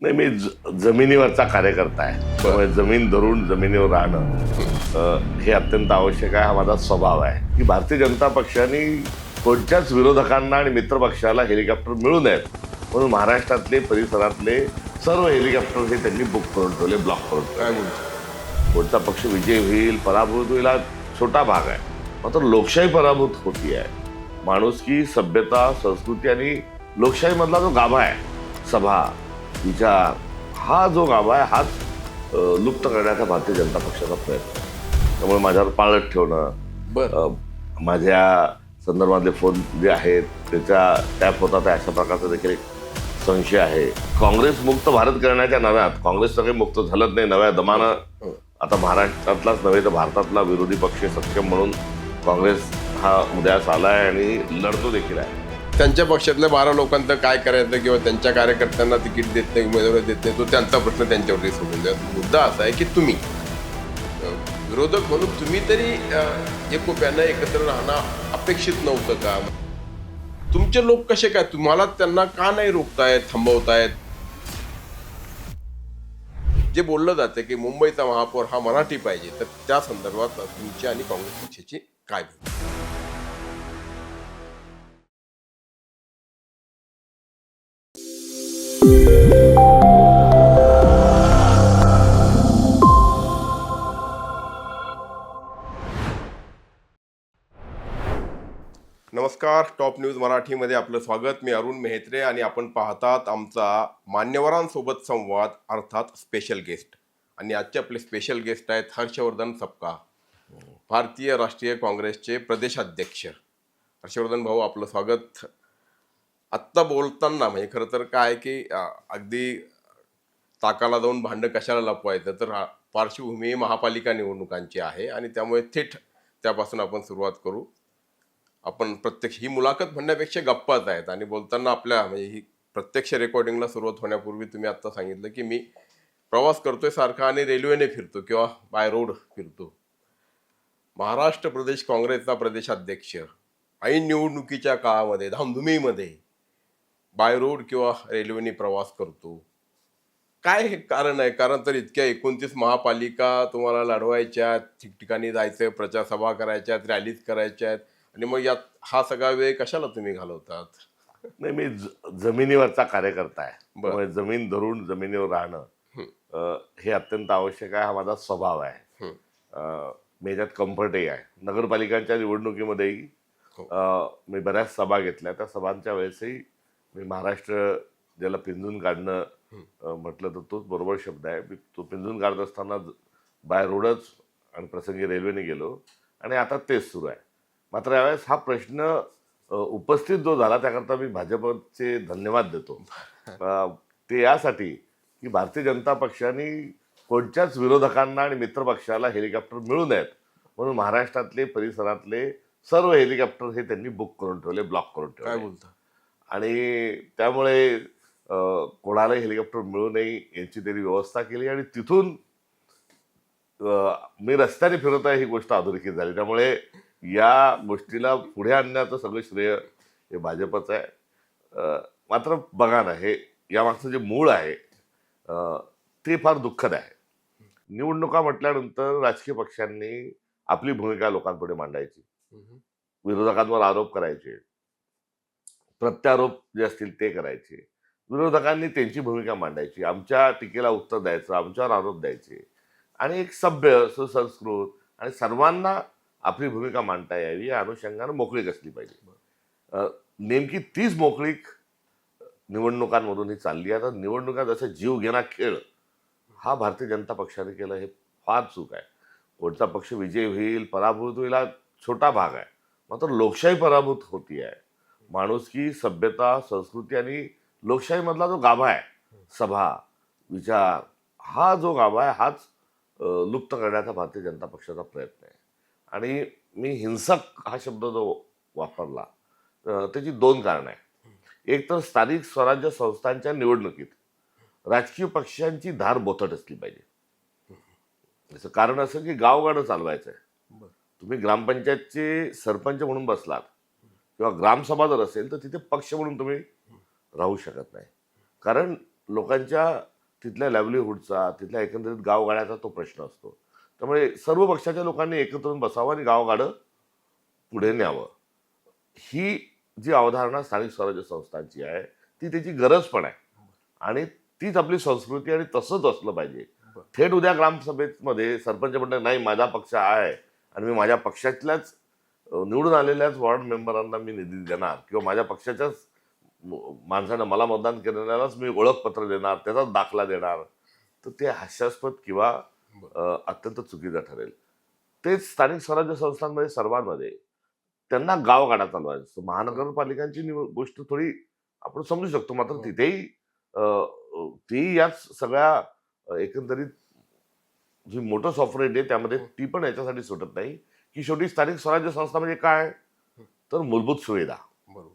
नाही, मी जमिनीवरचा कार्यकर्ता आहे. त्यामुळे जमीन धरून जमिनीवर राहणं हे अत्यंत आवश्यक आहे. हा माझा स्वभाव आहे की भारतीय जनता पक्षाने कोणत्याच विरोधकांना आणि मित्रपक्षाला हेलिकॉप्टर मिळू नयेत म्हणून महाराष्ट्रातले परिसरातले सर्व हेलिकॉप्टर हे त्यांनी बुक करून ठेवले, ब्लॉक करून ठेवले. कोणता पक्ष विजय होईल, पराभूत होईल हा छोटा भाग आहे. मात्र लोकशाही पराभूत होती आहे. माणुसकी, सभ्यता, संस्कृती आणि लोकशाहीमधला जो गाभा आहे, सभा, विचार, हा जो गाभा आहे हाच लुप्त करण्याचा भारतीय जनता पक्षाचा प्रयत्न आहे. त्यामुळे माझ्यावर पाळत ठेवणं, माझ्या संदर्भातले फोन जे आहेत त्याच्या टॅप होतात अशा प्रकारचा देखील एक संशय आहे. काँग्रेस मुक्त भारत करण्याच्या नव्यात, काँग्रेस सगळे मुक्त झालंच नाही, नव्या दमानं आता महाराष्ट्रातलाच नव्हे तर भारतातला विरोधी पक्ष सक्षम म्हणून काँग्रेस हा उदयास आलाय आणि लढतो देखील आहे. त्यांच्या पक्षातल्या 12 लोकांचं काय करायचं किंवा त्यांच्या कार्यकर्त्यांना तिकीट देत नाही, उमेदवारी देत नाही, तो त्यांचा प्रश्न त्यांच्यावरती सोडून द्या. मुद्दा असा आहे की तुम्ही विरोधक म्हणून तुम्ही तरी एकोप्यानं एकत्र राहणं अपेक्षित नव्हतं का? तुमचे लोक कसे काय, तुम्हाला त्यांना का नाही रोखतायत, थांबवतायत? जे बोललं जातं की मुंबईचा महापौर हा मराठी पाहिजे, तर त्या संदर्भात तुमची आणि काँग्रेस पक्षाची काय भूमिका? नमस्कार, टॉप न्यूज मराठीमध्ये आपलं स्वागत. मी अरुण मेहत्रे आणि आपण पाहतात आमचा मान्यवरांसोबत संवाद, अर्थात स्पेशल गेस्ट. आणि आजचे आपले स्पेशल गेस्ट आहेत हर्षवर्धन सपकाळ, भारतीय राष्ट्रीय काँग्रेसचे प्रदेशाध्यक्ष. हर्षवर्धन भाऊ, आपलं स्वागत. आत्ता बोलताना म्हणजे खरं तर काय की अगदी ताकाला जाऊन भांडं कशाला लपवायचं, तर पार्श्वभूमी महापालिका निवडणुकांची आहे आणि त्यामुळे थेट त्यापासून आपण सुरुवात करू. आपण प्रत्यक्ष ही मुलाखत म्हणण्यापेक्षा गप्पाच आहेत आणि बोलताना आपल्या म्हणजे ही प्रत्यक्ष रेकॉर्डिंगला सुरुवात होण्यापूर्वी तुम्ही आत्ता सांगितलं की मी प्रवास करतोय सारखा आणि रेल्वेने फिरतो किंवा बाय रोड फिरतो. महाराष्ट्र प्रदेश काँग्रेसचा प्रदेशाध्यक्ष ऐन निवडणुकीच्या काळामध्ये धामधुमीमध्ये बाय रोड किंवा रेल्वेने प्रवास करतो. काय हे कारण आहे? कारण तर इतक्या 29 महापालिका तुम्हाला लढवायच्या, ठिकठिकाणी जायचं, प्रचार सभा करायच्यात, रॅलीज करायच्यात आणि मग यात हा सगळा वेळ कशाला तुम्ही घालवतात? नाही, मी जमिनीवरचा कार्यकर्ता आहे. त्यामुळे जमीन धरून जमिनीवर राहणं हे अत्यंत आवश्यक आहे. हा माझा स्वभाव आहे. मी याच्यात कम्फर्टही आहे. नगरपालिकांच्या निवडणुकीमध्येही मी बऱ्याच सभा घेतल्या. त्या सभांच्या वेळेसही मी महाराष्ट्र ज्याला पिंजून काढणं म्हटलं तर तोच बरोबर शब्द आहे. मी तो पिंजून काढत असताना बाय रोडच आणि प्रसंगी रेल्वेने गेलो आणि आता तेच सुरू आहे. मात्र यावेळेस हा प्रश्न उपस्थित जो झाला त्याकरता मी भाजपचे धन्यवाद देतो. ते यासाठी की भारतीय जनता पक्षाने कोणत्याच विरोधकांना आणि मित्रपक्षाला हेलिकॉप्टर मिळू नयेत म्हणून महाराष्ट्रातले परिसरातले सर्व हेलिकॉप्टर हे त्यांनी बुक करून ठेवले, ब्लॉक करून ठेवले. काय बोलता? आणि त्यामुळे कोणालाही हेलिकॉप्टर मिळू नये याची त्यांनी व्यवस्था केली आणि तिथून मी रस्त्याने फिरत आहे ही गोष्ट अधोरेखित झाली. त्यामुळे या गोष्टीला पुढे आणण्याचं सगळं श्रेय हे भाजपचं आहे. मात्र बघा ना, हे यामागचं जे मूळ आहे ते फार दुःखद आहे. निवडणुका म्हटल्यानंतर राजकीय पक्षांनी आपली भूमिका लोकांपुढे मांडायची, विरोधकांवर आरोप करायचे, प्रत्यारोप जे असतील ते करायचे, विरोधकांनी त्यांची भूमिका मांडायची, आमच्या टीकेला उत्तर द्यायचं, आमच्यावर आरोप द्यायचे आणि एक सभ्य, सुसंस्कृत आणि सर्वांना आपली भूमिका मांडता यावी या अनुषंगानं मोकळीक असली पाहिजे. नेमकी तीच मोकळीक निवडणुकांमधून ही चालली आहे. आता निवडणुका जसं जीव घेणा खेळ हा भारतीय जनता पक्षाने केलं हे फार चूक आहे. कोणता पक्ष विजय होईल, पराभूत होईल हा छोटा भाग आहे. मात्र लोकशाही पराभूत होती आहे. माणुसकी, सभ्यता, संस्कृती आणि लोकशाहीमधला जो गाभा आहे, सभा, विचार, हा जो गाभा आहे हाच लुप्त करण्याचा भारतीय जनता पक्षाचा प्रयत्न आहे. आणि मी हिंसक हा शब्द जो वापरला त्याची 2 कारणं आहे. एक तर स्थानिक स्वराज्य संस्थांच्या निवडणुकीत राजकीय पक्षांची धार बोथट असली पाहिजे. याचं कारण असं की गावगाडं चालवायचं आहे. तुम्ही ग्रामपंचायतचे सरपंच म्हणून बसलात किंवा ग्रामसभा जर असेल तर तिथे पक्ष म्हणून तुम्ही राहू शकत नाही. कारण लोकांच्या तिथल्या लाईव्हलीहूडचा, तिथल्या एकंदरीत गावगाड्याचा तो प्रश्न असतो. त्यामुळे सर्व पक्षाच्या लोकांनी एकत्र येऊन बसावं आणि गावगाडं पुढे न्यावं. ही जी अवधारणा स्थानिक स्वराज्य संस्थांची आहे, ती त्याची गरज पण आहे. आणि तीच आपली संस्कृती आणि तसंच असलं पाहिजे. थेट उद्या ग्रामसभेमध्ये सरपंच म्हणतात, नाही माझा पक्ष आहे आणि मी माझ्या पक्षातल्याच निवडून आलेल्याच वॉर्ड मेंबरांना मी निधी देणार किंवा माझ्या पक्षाच्याच माणसानं मला मतदान केलेल्यालाच मी ओळखपत्र देणार, त्याचाच दाखला देणार, तर ते हास्यास्पद किंवा अत्यंत चुकीचं ठरेल. तेच स्थानिक स्वराज्य संस्थांमध्ये सर्वांमध्ये त्यांना गावगाडा चालवायचं. महानगरपालिकांची गोष्ट थोडी आपण समजू शकतो, मात्र तिथेही ती याच सगळ्या एकंदरीत जी मोठं सॉफ्टवेअर आहे त्यामध्ये ती पण याच्यासाठी सुटत नाही की शेवटी स्थानिक स्वराज्य संस्था म्हणजे काय, तर मूलभूत सुविधा. बरोबर.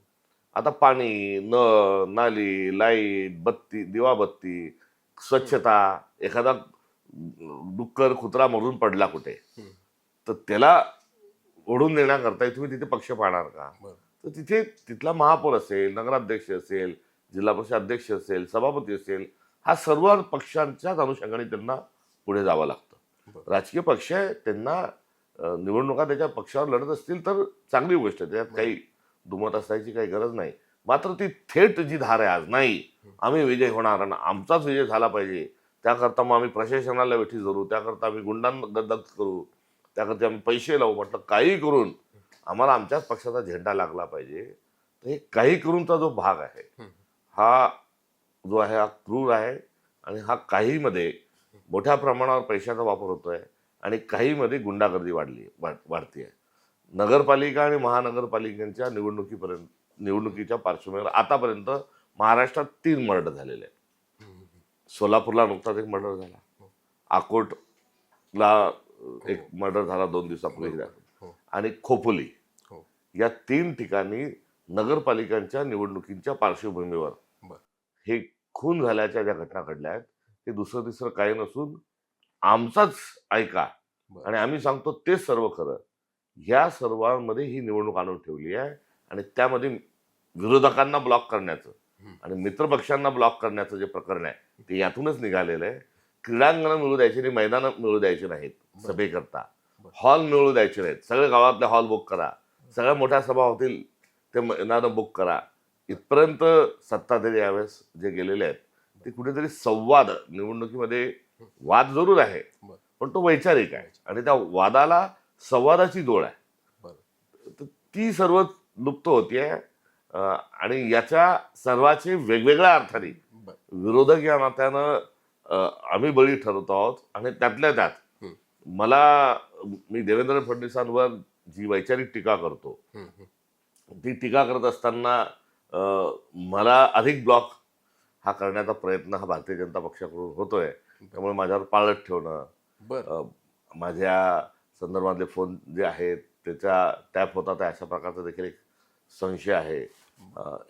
आता पाणी, नळ, नाली, लाईट, बत्ती, दिवाबत्ती, स्वच्छता, एखादा डुक्कर कुत्रा मरून पडला कुठे, तर त्याला ओढून देण्याकरता तुम्ही तिथे पक्ष पाहणार का? तर तिथे तिथला महापौर असेल, नगराध्यक्ष असेल, जिल्हा परिषद अध्यक्ष असेल, सभापती असेल, हा सर्व पक्षांच्याच अनुषंगाने त्यांना पुढे जावं लागतं. राजकीय पक्ष आहे, त्यांना निवडणुका त्याच्या पक्षावर लढत असतील तर चांगली गोष्ट आहे, त्याच्यात काही दुमत असायची काही गरज नाही. मात्र ती थेट जी धार आहे आज, नाही आम्ही विजय होणार आणि आमचाच विजय झाला पाहिजे, त्याकरता मग आम्ही प्रशासनाला वेठी धरू, त्याकरता आम्ही गुंडांना करू, त्याकरता आम्ही पैसे लावू, म्हटलं काही करून आम्हाला आमच्याच पक्षाचा झेंडा लागला पाहिजे. तर हे काही करूनचा जो भाग आहे हा जो आहे हा क्रूर आहे. आणि हा काहीमध्ये मोठ्या प्रमाणावर पैशाचा वापर होतोय आणि काहीमध्ये गुंडागर्दी वाढतीये. नगरपालिका आणि महानगरपालिकांच्या निवडणुकीच्या पार्श्वभूमीवर आतापर्यंत महाराष्ट्रात 3 मर्डर झालेले आहेत. सोलापूरला नुकताच एक मर्डर झाला, अकोटला एक मर्डर झाला 2 दिवसापूर्वी, आणि खोपोली या 3 ठिकाणी नगरपालिकांच्या निवडणुकीच्या पार्श्वभूमीवर हे खून झाल्याच्या ज्या घटना घडल्या आहेत, ते दुसरं तिसरं काही नसून आमचाच ऐका आणि आम्ही सांगतो तेच सर्व खरं, या सर्वांमध्ये ही निवडणूक आणून ठेवली आहे. आणि त्यामध्ये विरोधकांना ब्लॉक करण्याचं आणि मित्रपक्षांना ब्लॉक करण्याचं जे प्रकरण आहे ते यातूनच निघालेलं आहे. क्रीडांगणं मिळू द्यायची नाही, मैदानं मिळू द्यायची नाहीत सभेकरता, हॉल मिळू द्यायचे नाहीत, सगळे गावातले हॉल बुक करा, सगळ्या मोठ्या सभा होतील ते मैदानं बुक करा, इथपर्यंत सत्ताधारी यावेळेस जे गेलेले आहेत ते कुठेतरी संवाद, निवडणुकीमध्ये वाद जरूर आहे पण तो वैचारिक आहे आणि त्या वादाला संवादाची जोड आहे, तर ती सर्व लुप्त होतीये. आणि याच्या सर्वाचे वेगवेगळ्या अर्थाने विरोधक या नात्यानं आम्ही बळी ठरत आहोत. आणि त्यातल्या त्यात मी देवेंद्र फडणवीसांवर जी वैचारिक टीका करतो ती टीका करत असताना मला अधिक ब्लॉक हा करण्याचा प्रयत्न हा भारतीय जनता पक्षाकडून होतोय. त्यामुळे माझ्यावर पाळत ठेवणं, माझ्या संदर्भातले फोन जे आहेत त्याच्या टॅप होतात अशा प्रकारचा देखील एक संशय आहे.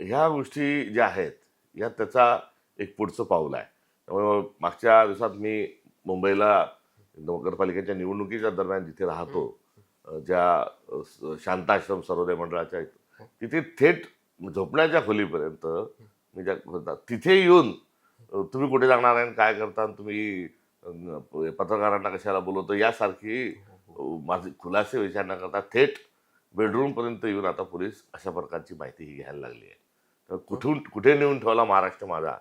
ह्या गोष्टी ज्या आहेत या त्याचा एक पुढचं पाऊल आहे. त्यामुळे मागच्या दिवसात मी मुंबईला नगरपालिकेच्या निवडणुकीच्या दरम्यान जिथे राहतो, ज्या शांताश्रम सर्वोदय मंडळाच्या तिथे थेट झोपण्याच्या खोलीपर्यंत मी ज्या तिथे येऊन तुम्ही कुठे जाणार आहे, काय करता, तुम्ही पत्रकारांना कशाला बोलवतो, यासारखी माझे खुलासे विचारण्याकरता थेट बेडरूमपर्यंत येऊन आता पोलीस अशा प्रकारची माहिती ही घ्यायला लागली आहे. तर कुठे नेऊन ठेवला महाराष्ट्र माझा,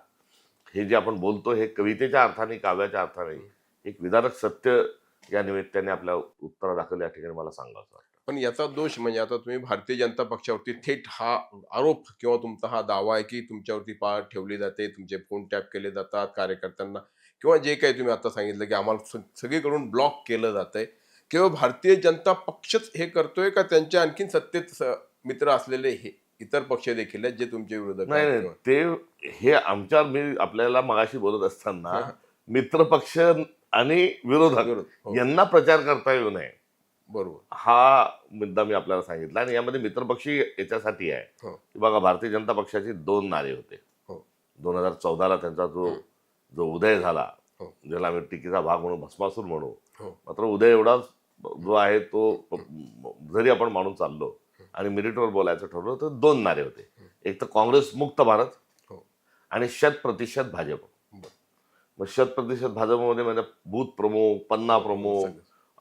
हे जे आपण बोलतो हे कवितेच्या अर्थाने, काव्याच्या अर्थाने एक विदारक सत्य या निमित्ताने आपल्या उत्तरादाखल या ठिकाणी मला सांगायचं वाटतं. पण याचा दोष म्हणजे आता तुम्ही भारतीय जनता पक्षावरती थेट हा आरोप किंवा तुमचा हा दावा आहे की तुमच्यावरती पाळ ठेवली जाते, तुमचे फोन टॅप केले जातात कार्यकर्त्यांना, किंवा जे काही तुम्ही आता सांगितलं की आम्हाला सगळीकडून ब्लॉक केलं जातंय, किंवा भारतीय जनता पक्षच हे करतोय का त्यांच्या आणखीन सत्तेत मित्र असलेले हे इतर पक्ष देखील आहेत जे तुमचे विरोधक नाही, ते हे आमच्या मी आपल्याला मगाशी बोलत असताना मित्रपक्ष आणि विरोधक यांना प्रचार करता येऊ नये, बरोबर, हा मुद्दा मी आपल्याला सांगितला. आणि यामध्ये मित्रपक्षी याच्यासाठी आहे की बघा, भारतीय जनता पक्षाचे 2 नारे होते. 2014ला त्यांचा जो उदय झाला, ज्याला आम्ही टीकेचा भाग म्हणून भस्मासूर म्हणू, मात्र उदय एवढाच जो आहे तो जरी आपण मानून चाललो आणि मेरिटवर बोलायचं ठरवलं तर 2 नारे होते. एक तर काँग्रेस मुक्त भारत आणि 100% भाजप. मग 100% भाजपमध्ये म्हणजे बूथ प्रमुख, पन्ना प्रमुख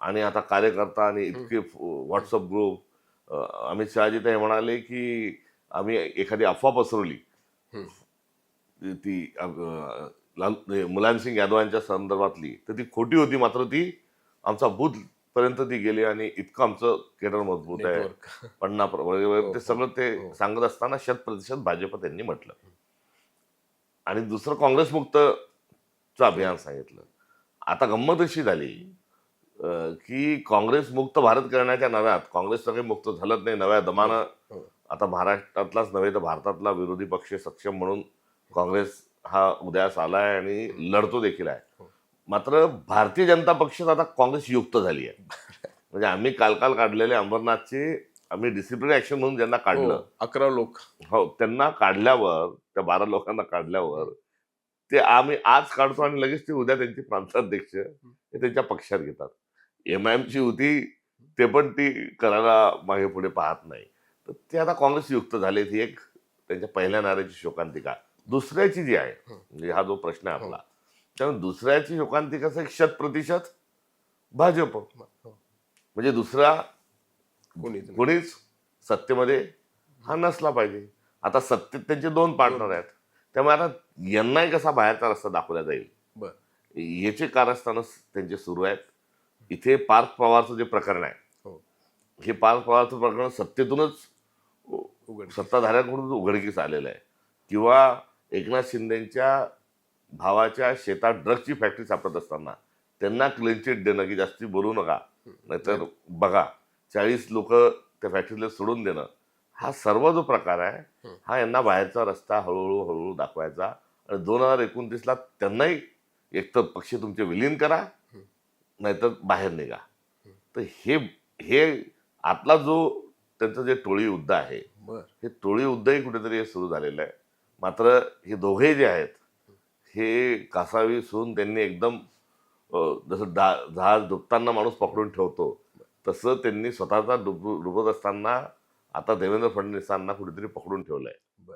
आणि आता कार्यकर्ता आणि इतके व्हॉट्सअप ग्रुप. अमित शहाजी तर हे म्हणाले की आम्ही एखादी अफवा पसरवली हम्म. ती मुलायम सिंग यादवांच्या संदर्भातली, तर ती खोटी होती. मात्र ती आमचा बूथ पर्यंत ती गेली आणि इतकं आमचं केडर मजबूत आहे. नेटवर्क. पन्ना हो, ते हो, सगळं ते हो. सांगत असताना 100% भाजप त्यांनी म्हटलं. आणि दुसरं काँग्रेसमुक्तचं अभियान सांगितलं. आता गंमत अशी झाली की काँग्रेसमुक्त भारत करण्याच्या नादात काँग्रेस सगळे मुक्त झालंच नाही. नव्या दमानं हो. आता महाराष्ट्रातलाच नव्हे तर भारतातला विरोधी पक्ष सक्षम म्हणून काँग्रेस हा उदयास आलाय आणि लढतो देखील आहे. हो. मात्र भारतीय जनता पक्ष आता काँग्रेस युक्त झाली आहे. म्हणजे आम्ही काल काढलेले अंबरनाथचे आम्ही डिसिप्लिन ऍक्शन म्हणून ज्यांना हो, काढलं, 11 लोक. हो, त्यांना काढल्यावर, त्या 12 लोकांना काढल्यावर ते आम्ही आज काढतो आणि लगेच ते उद्या त्यांचे प्रांताध्यक्ष हे त्यांच्या पक्षात घेतात. एमआयएमची होती ते पण ती करायला मागे पुढे पाहत नाही. तर ते आता काँग्रेस युक्त झाले. ती एक त्यांच्या पहिल्या नाऱ्याची शोकांतिका. दुसऱ्याची जी आहे, म्हणजे हा जो प्रश्न आहे आपला, त्यामुळे दुसऱ्याची शोकांतिकाचं 100% भाजप. म्हणजे दुसरा कोणीच नाही. कोणीच सत्तेमध्ये हा नसला पाहिजे. आता सत्तेत त्यांचे 2 पार्टनर आहेत. त्यामुळे आता यांनाही कसा बाहेरचा रस्ता दाखवला जाईल बर. याचे कारस्थानं त्यांचे सुरू आहेत. इथे पार्थ पवारचं जे प्रकरण आहे, हो. हे पार्थ पवारचं प्रकरण सत्तेतूनच उघड. सत्ताधाऱ्यांकडून उघडकीस आलेलं आहे. किंवा एकनाथ शिंदेच्या भावाच्या शेतात ड्रग्सची फॅक्टरी सापडत असताना त्यांना क्लीन चिट देणं की जास्ती बोलू नका, नाहीतर बघा 40 लोक त्या फॅक्टरीला सोडून देणं, हा सर्व जो प्रकार आहे हा यांना बाहेरचा रस्ता हळूहळू दाखवायचा. आणि 2029ला त्यांनाही एकतर पक्ष तुमचे विलीन करा, नाहीतर बाहेर निघा. तर हे हे आतला जो त्यांचं जे टोळी युद्ध आहे, बर. हे टोळी युद्धही कुठेतरी सुरू झालेलं आहे. मात्र हे दोघे जे आहेत हे कासावी सून त्यांनी एकदम जसं जहाज डुबताना माणूस पकडून ठेवतो तसं त्यांनी स्वतःचा डुबत असताना आता देवेंद्र फडणवीसांना कुठेतरी पकडून ठेवलंय. बर.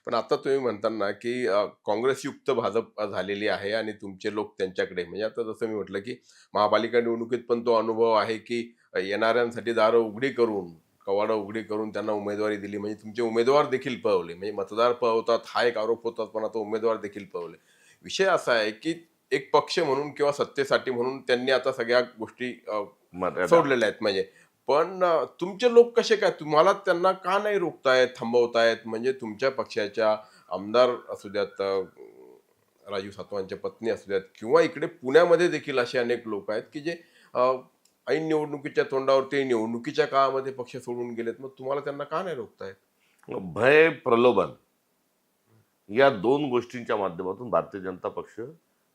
पण आता तुम्ही म्हणताना की काँग्रेसयुक्त भाजप झालेली आहे आणि तुमचे लोक त्यांच्याकडे, म्हणजे आता जसं मी म्हटलं की महापालिका निवडणुकीत पण तो अनुभव आहे की येणाऱ्यांसाठी दारं उघडी करून, कवाडं उघडी करून त्यांना उमेदवारी दिली. म्हणजे तुमचे उमेदवार देखील पळवले, म्हणजे मतदार पळवतात हा एक आरोप होतात, पण आता उमेदवार देखील पळवले. विषय असा आहे की एक पक्ष म्हणून किंवा सत्तेसाठी म्हणून त्यांनी आता सगळ्या गोष्टी मर्यादा सोडलेल्या आहेत. म्हणजे पण तुमचे लोक कसे काय, तुम्हाला त्यांना का नाही रोखतायत, थांबवतायत? म्हणजे तुमच्या पक्षाच्या आमदार असू द्यात, राजीव सातवांच्या पत्नी असू द्यात, किंवा इकडे पुण्यामध्ये देखील असे अनेक लोक आहेत की जे ऐन निवडणुकीच्या तोंडावर ते निवडणुकीच्या काळामध्ये पक्ष सोडून गेलेत. मग तुम्हाला त्यांना का नाही रोखतायत? भय, प्रलोभन या 2 गोष्टींच्या माध्यमातून भारतीय जनता पक्ष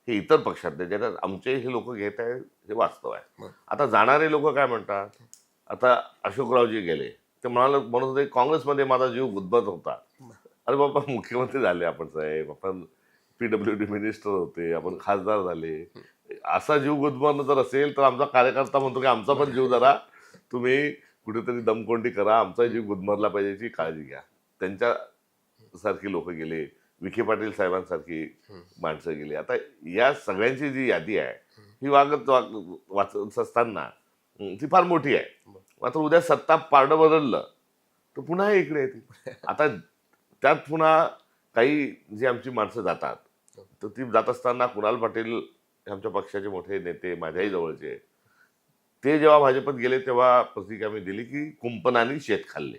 हे इतर पक्षातले ज्याच्यात आमचे हे लोक घेत आहेत हे वास्तव आहे. आता जाणारे लोक काय म्हणतात, आता अशोकरावजी गेले ते म्हणत होते काँग्रेसमध्ये माझा जीव गुदमरत होता. अरे बाबा, मुख्यमंत्री झाले आपण साहेब, आपण PWD मिनिस्टर होते, आपण खासदार झाले. असा जीव गुदमरणं जर असेल तर आमचा कार्यकर्ता म्हणतो की आमचा पण जीव जरा तुम्ही कुठेतरी दमकोंडी करा, आमचा जीव गुदमरला पाहिजे याची काळजी घ्या. त्यांच्या सारखी लोक गेले, विखे पाटील साहेबांसारखी माणसं गेली. आता या सगळ्यांची जी यादी आहे ही वाचत असताना ती फार मोठी आहे. मात्र उद्या सत्ता पारडं बदललं तर पुन्हा हे इकडे येते. आता त्यात पुन्हा काही जी आमची माणसं जातात, तर ती जात असताना कुणाल पाटील हे आमच्या पक्षाचे मोठे नेते, माझ्याही जवळचे, ते जेव्हा भाजपत गेले तेव्हा प्रतिक्रिया मी दिली की कुंपणाने शेत खाल्ले.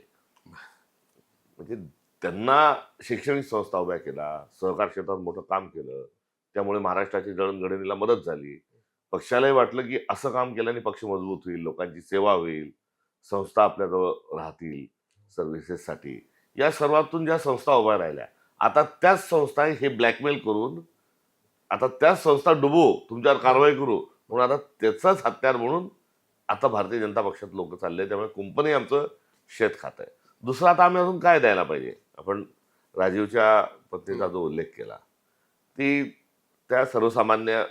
म्हणजे त्यांना शैक्षणिक संस्था उभ्या केला, सहकार क्षेत्रात मोठं काम केलं, त्यामुळे महाराष्ट्राची जडणघडणीला मदत झाली. पक्षालाही वाटलं की असं काम केल्याने पक्ष मजबूत होईल, लोकांची सेवा होईल, संस्था आपल्याजवळ राहतील सर्व्हिसेससाठी. या सर्वातून ज्या संस्था उभ्या राहिल्या, आता त्याच संस्था हे ब्लॅकमेल करून आता त्याच संस्था डुबू, तुमच्यावर कारवाई करू म्हणून आता त्याचाच हत्यार म्हणून आता भारतीय जनता पक्षात लोक चालले. त्यामुळे कंपनी आमचं शेत खात आहे. दुसरं आता आम्ही अजून काय द्यायला पाहिजे? आपण राजीवच्या पत्नीचा जो उल्लेख केला, ती त्या सर्वसामान्य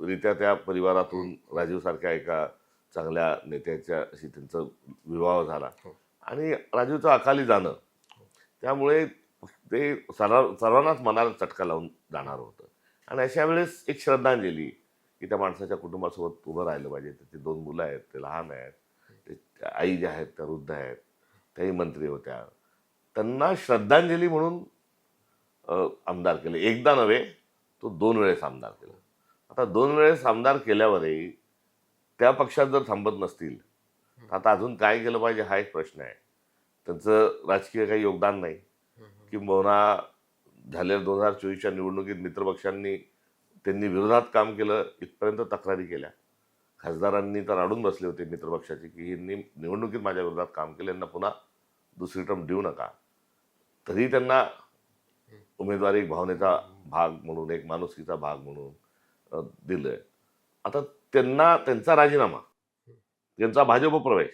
रित्या त्या परिवारातून राजीवसारख्या एका चांगल्या नेत्याच्या अशी त्यांचा विवाह झाला आणि राजीवचं अकाली जाणं, त्यामुळे ते सर्वांनाच मनाला चटका लावून जाणार होतं. आणि अशा वेळेस एक श्रद्धांजली की त्या माणसाच्या कुटुंबासोबत उभं राहिलं पाहिजे. त्याची 2 मुलं आहेत, ते लहान आहेत, ते आई ज्या आहेत त्या वृद्ध आहेत, त्याही मंत्री होत्या. त्यांना श्रद्धांजली म्हणून आमदार केले. एकदा नव्हे, तो 2 वेळेस आमदार केला. आता 2 वेळेस आमदार केल्यावरही त्या पक्षात जर थांबत नसतील, तर आता अजून काय केलं पाहिजे हा एक प्रश्न आहे. त्यांचं राजकीय काही योगदान नाही, किंबहुना झालेल्या 2024च्या निवडणुकीत मित्रपक्षांनी त्यांनी विरोधात काम केलं इथपर्यंत तक्रारी केल्या. खासदारांनी तर अडून बसले होते मित्रपक्षाचे की यांनी निवडणुकीत माझ्या विरोधात काम केलं, यांना पुन्हा दुसरी टर्म देऊ नका. तरी त्यांना उमेदवारी एक भावनेचा भाग म्हणून, एक माणुसकीचा भाग म्हणून दिलंय. आता त्यांना त्यांचा राजीनामा, त्यांचा भाजप प्रवेश,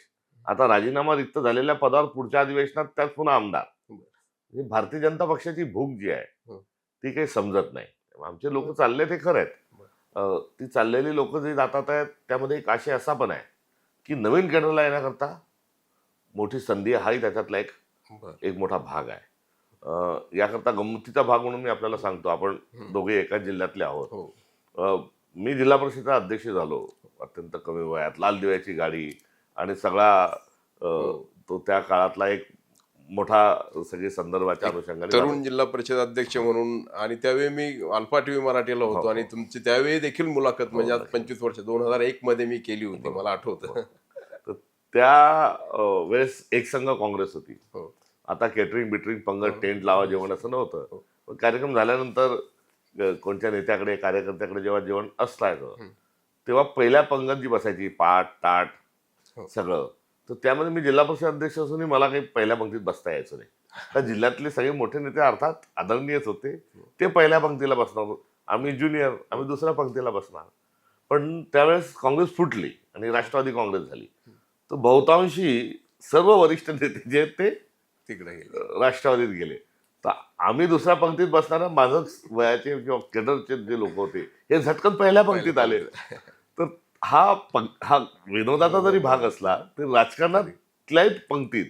आता राजीनामा रिक्त झालेल्या पदावर पुढच्या अधिवेशनात त्यात पुन्हा आमदार. म्हणजे भारतीय जनता पक्षाची भूक जी आहे ती काही समजत नाही. आमचे लोक चालले ते खरं आहेत. ती चाललेली लोक जे जातात आहेत त्यामध्ये एक आशय असा पण आहे की नवीन केडरला येण्याकरता मोठी संधी आहे, हाही त्याच्यातला एक मोठा भाग आहे. याकरता गंमतीचा भाग म्हणून मी आपल्याला सांगतो, आपण दोघे एकाच जिल्ह्यातले आहोत. मी जिल्हा परिषदेचा अध्यक्ष झालो अत्यंत कमी वयात, लाल दिव्याची गाडी आणि सगळा तो त्या काळातला एक मोठा सगळे संदर्भाच्या अनुषंगाने तरुण जिल्हा परिषद अध्यक्ष म्हणून. आणि त्यावेळी मी अल्फा टीव्ही मराठीला होतो आणि तुमची त्यावेळी देखील मुलाखत म्हणजे आज 25 वर्ष 2001 मध्ये मी केली होती, मला आठवतं. तर त्या वेळेस एक संघ काँग्रेस होती. आता केटरिंग बिटरिंग पंगत टेंट लावा जेवण असं नव्हतं. पण कार्यक्रम झाल्यानंतर कोणत्या नेत्याकडे कार्यकर्त्याकडे जेव्हा जेवण असायचं तेव्हा पहिल्या पंगत जी बसायची, पाट ताट सगळं, तर त्यामध्ये मी जिल्हा परिषद अध्यक्ष असूनही मला काही पहिल्या पंक्तीत बसता यायचं नाही. तर जिल्ह्यातले सगळे मोठे नेते अर्थात आदरणीयच होते, ते पहिल्या पंक्तीला बसणार, आम्ही ज्युनियर, आम्ही दुसऱ्या पंक्तीला बसणार. पण त्यावेळेस काँग्रेस फुटली आणि राष्ट्रवादी काँग्रेस झाली. तर बहुतांशी सर्व वरिष्ठ नेते जे आहेत ते तिकडे गेले, राष्ट्रवादीत गेले. तर आम्ही दुसऱ्या पंक्तीत बसणारा माझं वयाचे किंवा केडरचे जे लोक होते हे झटकन पहिल्या पंक्तीत आले. तर हा विनोदाचा जरी भाग असला तरी राजकारणातल्याही पंक्तीत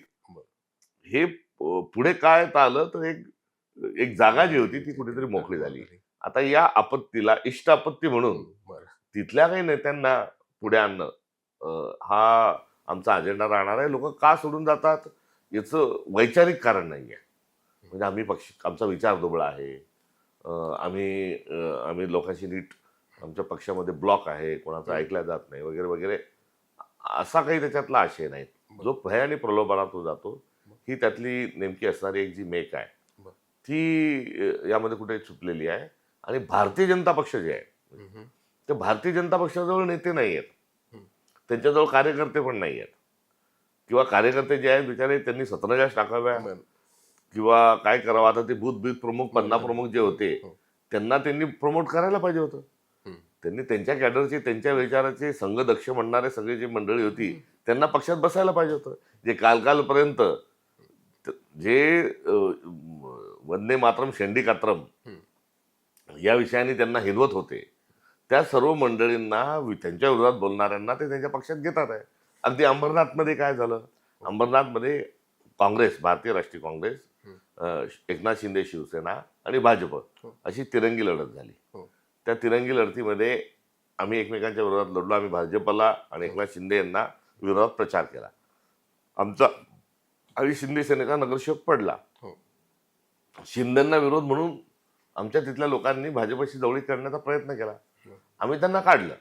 हे पुढे काय आलं तर एक जागा जी होती ती कुठेतरी मोकळी झाली. आता या आपत्तीला इष्ट आपत्ती म्हणून तिथल्या काही नेत्यांना पुढे आणणं हा आमचा अजेंडा राहणार आहे. लोक का सोडून जातात याचं वैचारिक कारण नाही आहे. म्हणजे आमचा विचार दुबळा आहे, आम्ही लोकांशी नीट, आमच्या पक्षामध्ये ब्लॉक आहे, कोणाचं ऐकल्या जात नाही वगैरे वगैरे, असा काही त्याच्यातला आशय नाही. जो भय आणि प्रलोभनातून जातो ही त्यातली नेमकी असणारी एक जी मेक आहे ती यामध्ये कुठे छुपलेली आहे. आणि भारतीय जनता पक्ष जे आहे ते भारतीय जनता पक्षाजवळ नेते नाही आहेत, त्यांच्याजवळ कार्यकर्ते पण नाही आहेत. किंवा कार्यकर्ते जे आहेत बिचारे त्यांनी सतरंजाच टाकाव्या किंवा काय करावं. आता ते बूथ प्रमुख, पन्ना प्रमुख जे होते त्यांना त्यांनी प्रमोट करायला पाहिजे होतं. त्यांनी त्यांच्या कॅडरचे, त्यांच्या विचाराचे संघदक्ष म्हणणारे सगळे जे मंडळी होती त्यांना पक्षात बसायला पाहिजे होतं. जे कालपर्यंत जे वंदे मातरम शेंडी कात्रम या विषयाने त्यांना हिरवत होते त्या सर्व मंडळींना, त्यांच्या विरोधात बोलणाऱ्यांना ते त्यांच्या पक्षात घेतात आहे. अगदी अंबरनाथमध्ये काय झालं, अंबरनाथमध्ये काँग्रेस, भारतीय राष्ट्रीय काँग्रेस, एकनाथ शिंदे शिवसेना आणि भाजप अशी तिरंगी लढत झाली. त्या तिरंगी लढतीमध्ये आम्ही एकमेकांच्या विरोधात लढलो. आम्ही भाजपला आणि एकनाथ शिंदे यांना विरोधात प्रचार केला. आमचा आणि शिंदे सेनेचा नगरसेवक पडला. शिंदेंना विरोध म्हणून आमच्या तिथल्या लोकांनी भाजपशी जवळीक करण्याचा प्रयत्न केला. आम्ही त्यांना काढलं.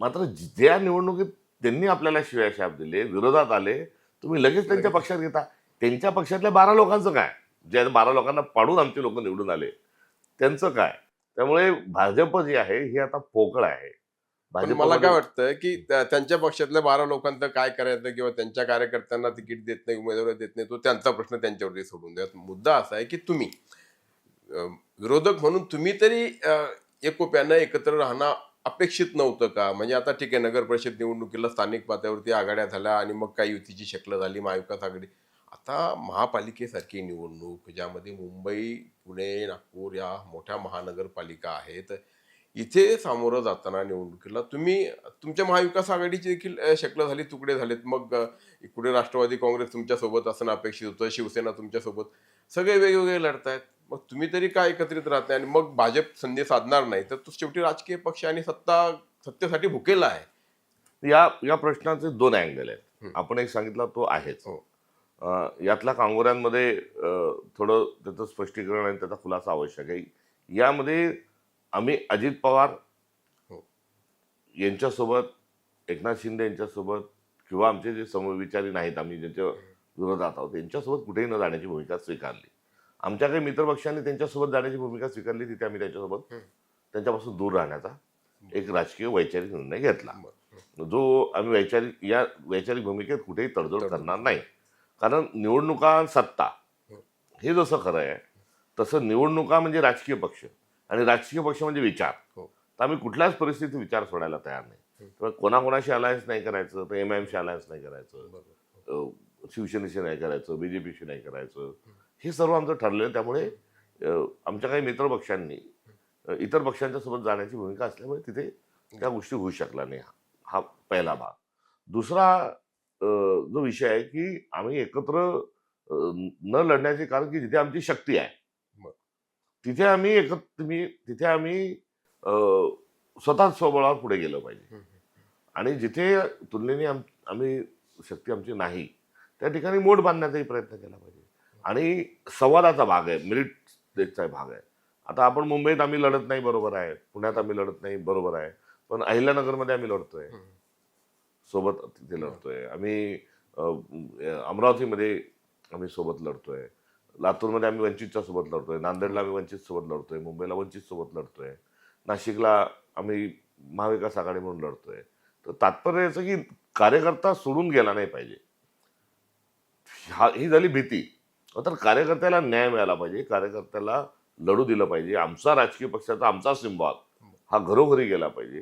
मात्र ज्या निवडणुकीत त्यांनी आपल्याला शिव्याशाप दिले, विरोधात आले, तुम्ही लगेच त्यांच्या पक्षात घेता. त्यांच्या पक्षातल्या 12 लोकांचं काय, ज्या 12 लोकांना पाडून आमचे लोक निवडून आले त्यांचं काय. त्यामुळे भाजप जी आहे ही आता पोकळ आहे. मला काय वाटतं की त्यांच्या पक्षातल्या 12 लोकांचं काय करायचं किंवा त्यांच्या कार्यकर्त्यांना तिकीट देत नाही, उमेदवारी देत नाही, तो त्यांचा प्रश्न त्यांच्यावरती सोडून द्या. मुद्दा असा आहे की तुम्ही विरोधक म्हणून तुम्ही तरी एकोप्यानं एकत्र राहणं अपेक्षित नव्हतं का? म्हणजे आता ठीक आहे, नगर परिषद निवडणुकीला स्थानिक पातळीवरती आघाड्या झाल्या आणि मग काही युतीची शक्ल झाली, महाविकास आघाडी. आता महापालिकेसारखी निवडणूक ज्यामध्ये मुंबई, पुणे, नागपूर या मोठ्या महानगरपालिका आहेत, इथे सामोरं जाताना निवडणुकीला तुम्ही तुमच्या महाविकास आघाडीची देखील शक्ल झाली, तुकडे झालेत. मग इकडे राष्ट्रवादी काँग्रेस तुमच्या सोबत असणं अपेक्षित होतं, शिवसेना तुमच्या सोबत, सगळे वेगवेगळे लढतायत. मग तुम्ही तरी काय एकत्रित राहत नाही आणि मग भाजप संधी साधणार नाही, तर तो शेवटी राजकीय पक्ष आणि सत्तेसाठी भुकेला आहे. या प्रश्नाचे दोन अँगल आहेत. आपण एक सांगितलं तो आहेच. हो. यातल्या कांगोऱ्यांमध्ये थोडं त्याचं स्पष्टीकरण आणि त्याचा खुलासा आवश्यक आहे. यामध्ये आम्ही अजित पवार हो. यांच्यासोबत, एकनाथ शिंदे यांच्यासोबत किंवा आमचे जे समविचारी नाहीत, आम्ही ज्यांच्या विरोधात आहोत, त्यांच्यासोबत कुठेही न जाण्याची भूमिका स्वीकारली. आमच्या काही मित्रपक्षांनी त्यांच्यासोबत जाण्याची भूमिका स्वीकारली, तिथे आम्ही त्यांच्यासोबत त्यांच्यापासून दूर राहण्याचा एक राजकीय वैचारिक निर्णय घेतला, जो आम्ही वैचारिक भूमिकेत कुठेही तडजोड करणार नाही. कारण निवडणुका सत्ता हे जसं खरं आहे, तसं निवडणुका म्हणजे राजकीय पक्ष आणि राजकीय पक्ष म्हणजे विचार. तर आम्ही कुठल्याच परिस्थितीत विचार सोडायला तयार नाही. तर कोणाकोणाशी अलायन्स नाही करायचं, तर MIMशी अलायन्स नाही करायचं, शिवसेनेशी नाही करायचं, BJPशी नाही करायचं, हे सर्व आमचं ठरलेलं. त्यामुळे आमच्या काही मित्रपक्षांनी इतर पक्षांच्या सोबत जाण्याची भूमिका असल्यामुळे तिथे त्या गोष्टी होऊ शकल्या नाही. हा पहिला भाग. दुसरा जो विषय आहे की आम्ही एकत्र न लढण्याचे कारण की जिथे आमची शक्ती आहे तिथे आम्ही स्वतः स्वबळावर पुढे गेलो पाहिजे. आणि जिथे तुलनेने आम्ही शक्ती आमची नाही त्या ठिकाणी मोठ बांधण्याचाही प्रयत्न केला पाहिजे. आणि संवादाचा भाग आहे, मेरिटचा भाग आहे. आता आपण मुंबईत आम्ही लढत नाही बरोबर आहे, पुण्यात आम्ही लढत नाही बरोबर आहे, पण अहिल्यानगरमध्ये आम्ही लढतोय, सोबत तिथे लढतोय. आम्ही अमरावतीमध्ये आम्ही सोबत लढतोय, लातूरमध्ये आम्ही वंचितच्या सोबत लढतोय, नांदेडला आम्ही वंचित सोबत लढतोय, मुंबईला वंचित सोबत लढतोय, नाशिकला आम्ही महाविकास आघाडी म्हणून लढतोय. तर तात्पर्य याचं की कार्यकर्ता सोडून गेला नाही पाहिजे, ही झाली भीती. तर कार्यकर्त्याला न्याय मिळाला पाहिजे, कार्यकर्त्याला लढू दिलं पाहिजे. आमचा राजकीय पक्षाचा आमचा सिम्बॉल हा घरोघरी गेला पाहिजे.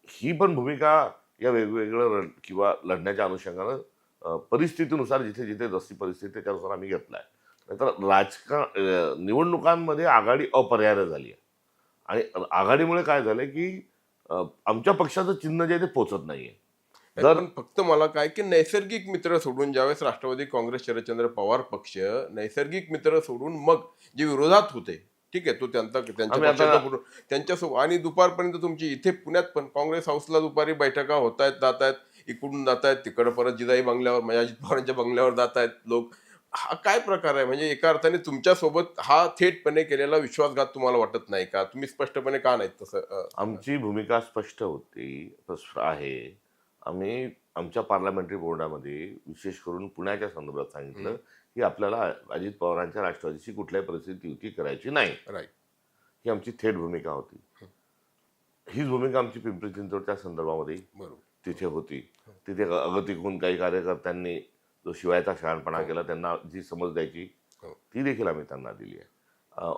ही पण भूमिका या वेगवेगळं किंवा लढण्याच्या अनुषंगानं परिस्थितीनुसार जिथे जिथे जशी परिस्थिती त्याच्यानुसार आम्ही घेतलाय. नाहीतर निवडणुकांमध्ये आघाडी अपरिहार्य झाली आहे. आणि आघाडीमुळे काय झालंय की आमच्या पक्षाचं चिन्ह जे आहे ते पोचत नाहीये. पण फक्त मला काय की नैसर्गिक मित्र सोडून ज्यावेळेस राष्ट्रवादी काँग्रेस शरदचंद्र पवार पक्ष नैसर्गिक मित्र सोडून मग जे विरोधात होते, ठीक आहे, तो त्यांच्यासोबत आणि दुपारपर्यंत तुमची इथे पुण्यात पण काँग्रेस हाऊसला दुपारी बैठका होत आहेत, जात आहेत, इकडून जात आहेत, तिकडं परत जिजाई बंगल्यावर म्हणजे अजित पवारांच्या बंगल्यावर जात आहेत लोक. हा काय प्रकार आहे? म्हणजे एका अर्थाने तुमच्यासोबत हा थेटपणे केलेला विश्वासघात तुम्हाला वाटत नाही का? तुम्ही स्पष्टपणे का नाहीत तसं? आमची भूमिका स्पष्ट आहे. आम्ही आमच्या पार्लमेंटरी बोर्डामध्ये विशेष करून पुण्याच्या संदर्भात सांगितलं की आपल्याला अजित पवारांच्या राष्ट्रवादीशी कुठल्याही परिस्थितीत युती करायची नाही. ही आमची थेट भूमिका होती. हीच भूमिका आमची पिंपरी चिंचवडच्या संदर्भामध्ये तिथे होती. तिथे अगतिकून काही कार्यकर्त्यांनी जो शिवायचा शहाणपणा केला, त्यांना जी समज द्यायची ती देखील आम्ही त्यांना दिली आहे.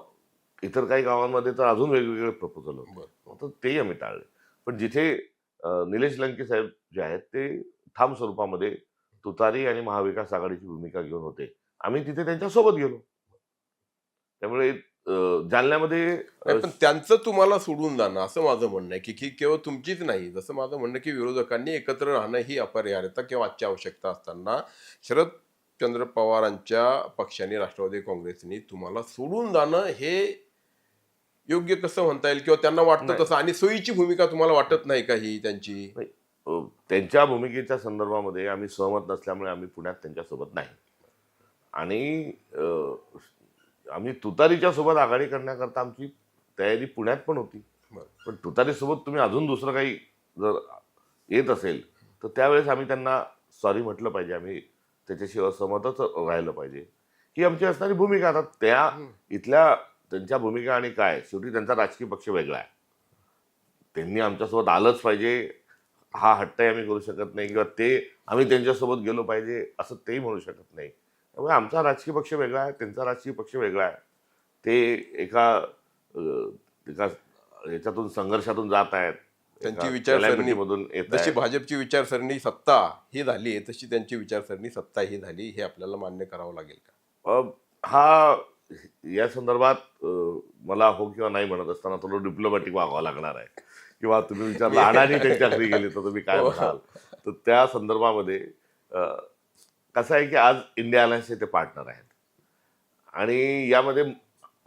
इतर काही गावांमध्ये तर अजून वेगवेगळे प्रपोजल होते, तेही आम्ही टाळले. पण जिथे निलेश लंके साहेब जे आहेत ते ठाम स्वरूपामध्ये तुतारी आणि महाविकास आघाडीची भूमिका घेऊन होते, आम्ही तिथे त्यांच्यासोबत गेलो. त्यामुळे जालन्यामध्ये पण त्यांचं तुम्हाला सोडून जाणं असं माझं म्हणणं आहे की केवळ तुमचीच नाही, जसं माझं म्हणणं की विरोधकांनी एकत्र राहणं ही अपरिहार्यता किंवा आजची आवश्यकता असताना शरदचंद्र पवारांच्या पक्षाने राष्ट्रवादी काँग्रेसनी तुम्हाला सोडून जाणं हे योग्य कसं म्हणता येईल? किंवा त्यांना वाटतं तसं आणि सोयीची भूमिका तुम्हाला वाटत नाही का ही त्यांची? त्यांच्या भूमिकेच्या संदर्भामध्ये आम्ही सहमत नसल्यामुळे आम्ही पुण्यात त्यांच्यासोबत नाही. आणि आम्ही तुतारीच्या सोबत आघाडी करण्याकरता आमची तयारी पुण्यात पण होती. पण तुतारीसोबत तुम्ही अजून दुसरं काही जर येत असेल तर त्यावेळेस आम्ही त्यांना सॉरी म्हटलं पाहिजे, आम्ही त्याच्याशी असहमतच राहिलं पाहिजे. ही आमची असणारी भूमिका. आता त्या इथल्या त्यांच्या भूमिका आणि काय, शेवटी त्यांचा राजकीय पक्ष वेगळा आहे. त्यांनी आमच्यासोबत आलंच पाहिजे हा हट्टही आम्ही करू शकत नाही, किंवा आम्ही त्यांच्यासोबत गेलो पाहिजे असं तेही म्हणू शकत नाही. त्यामुळे आमचा राजकीय पक्ष वेगळा आहे, त्यांचा राजकीय पक्ष वेगळा आहे. ते एका याच्यातून संघर्षातून जात आहेत. त्यांची विचारसरणी जशी भाजपची विचारसरणी सत्ता ही झाली तशी त्यांची विचारसरणी सत्ता ही झाली, हे आपल्याला मान्य करावं लागेल का? हा या संदर्भात मला हो किंवा नाही म्हणत असताना थोडं डिप्लोमॅटिक वागावं लागणार आहे. किंवा तुम्ही विचारलं अडाणी त्यांच्या घरी गेले तर तुम्ही काय हो. म्हणाल? तर त्या संदर्भामध्ये अ, कसं आहे की आज इंडिया अलायन्सचे ते पार्टनर आहेत आणि यामध्ये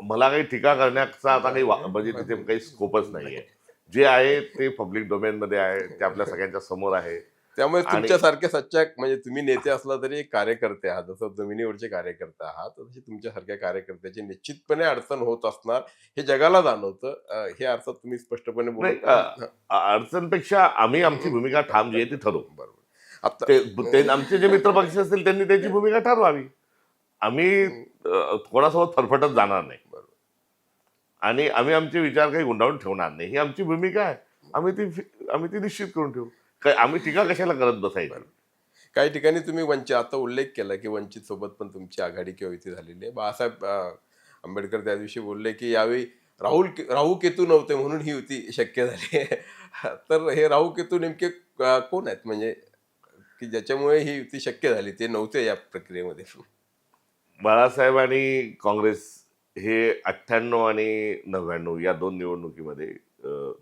मला काही टीका करण्याचा आता काही म्हणजे तिथे काही स्कोपच नाहीये. जे आहे ते पब्लिक डोमेनमध्ये आहे, ते आपल्या सगळ्यांच्या समोर आहे. त्यामुळे आणि तुमच्यासारखे सच्चा म्हणजे तुम्ही नेते असला तरी एक कार्यकर्ते आहात, जसं जमिनीवरचे कार्यकर्ते आहात, तसे तुमच्यासारख्या कार्यकर्त्याची निश्चितपणे अडचण होत असणार हे जगाला जाणवतं. हे अर्थात तुम्ही स्पष्टपणे नाही बोलत आहात. अडचणपेक्षा आम्ही आमची भूमिका ठाम जी आहे ती ठरवू. बरोबर. आता ते ते आमचे जे मित्रपक्ष असतील त्यांनी त्यांची भूमिका ठरवावी. आम्ही कोणासोबत फरफटत जाणार नाही बरोबर. आणि आम्ही आमचे विचार काही गुंडाळून ठेवणार नाही. ही आमची भूमिका आहे. आम्ही ती निश्चित करून ठेवू. काय आम्ही टीका कशाला करत बसायची? काही ठिकाणी तुम्ही वंचित आता उल्लेख केला की वंचित सोबत पण तुमची आघाडी किंवा युती झालेली आहे. बाळासाहेब आंबेडकर त्या दिवशी बोलले की यावेळी राहू केतू नव्हते म्हणून ही युती शक्य झाली. तर हे राहू केतू नेमके कोण आहेत, म्हणजे की ज्याच्यामुळे ही युती शक्य झाली, ते नव्हते या प्रक्रियेमध्ये? बाळासाहेब आणि काँग्रेस हे 98 आणि 99 या 2 निवडणुकीमध्ये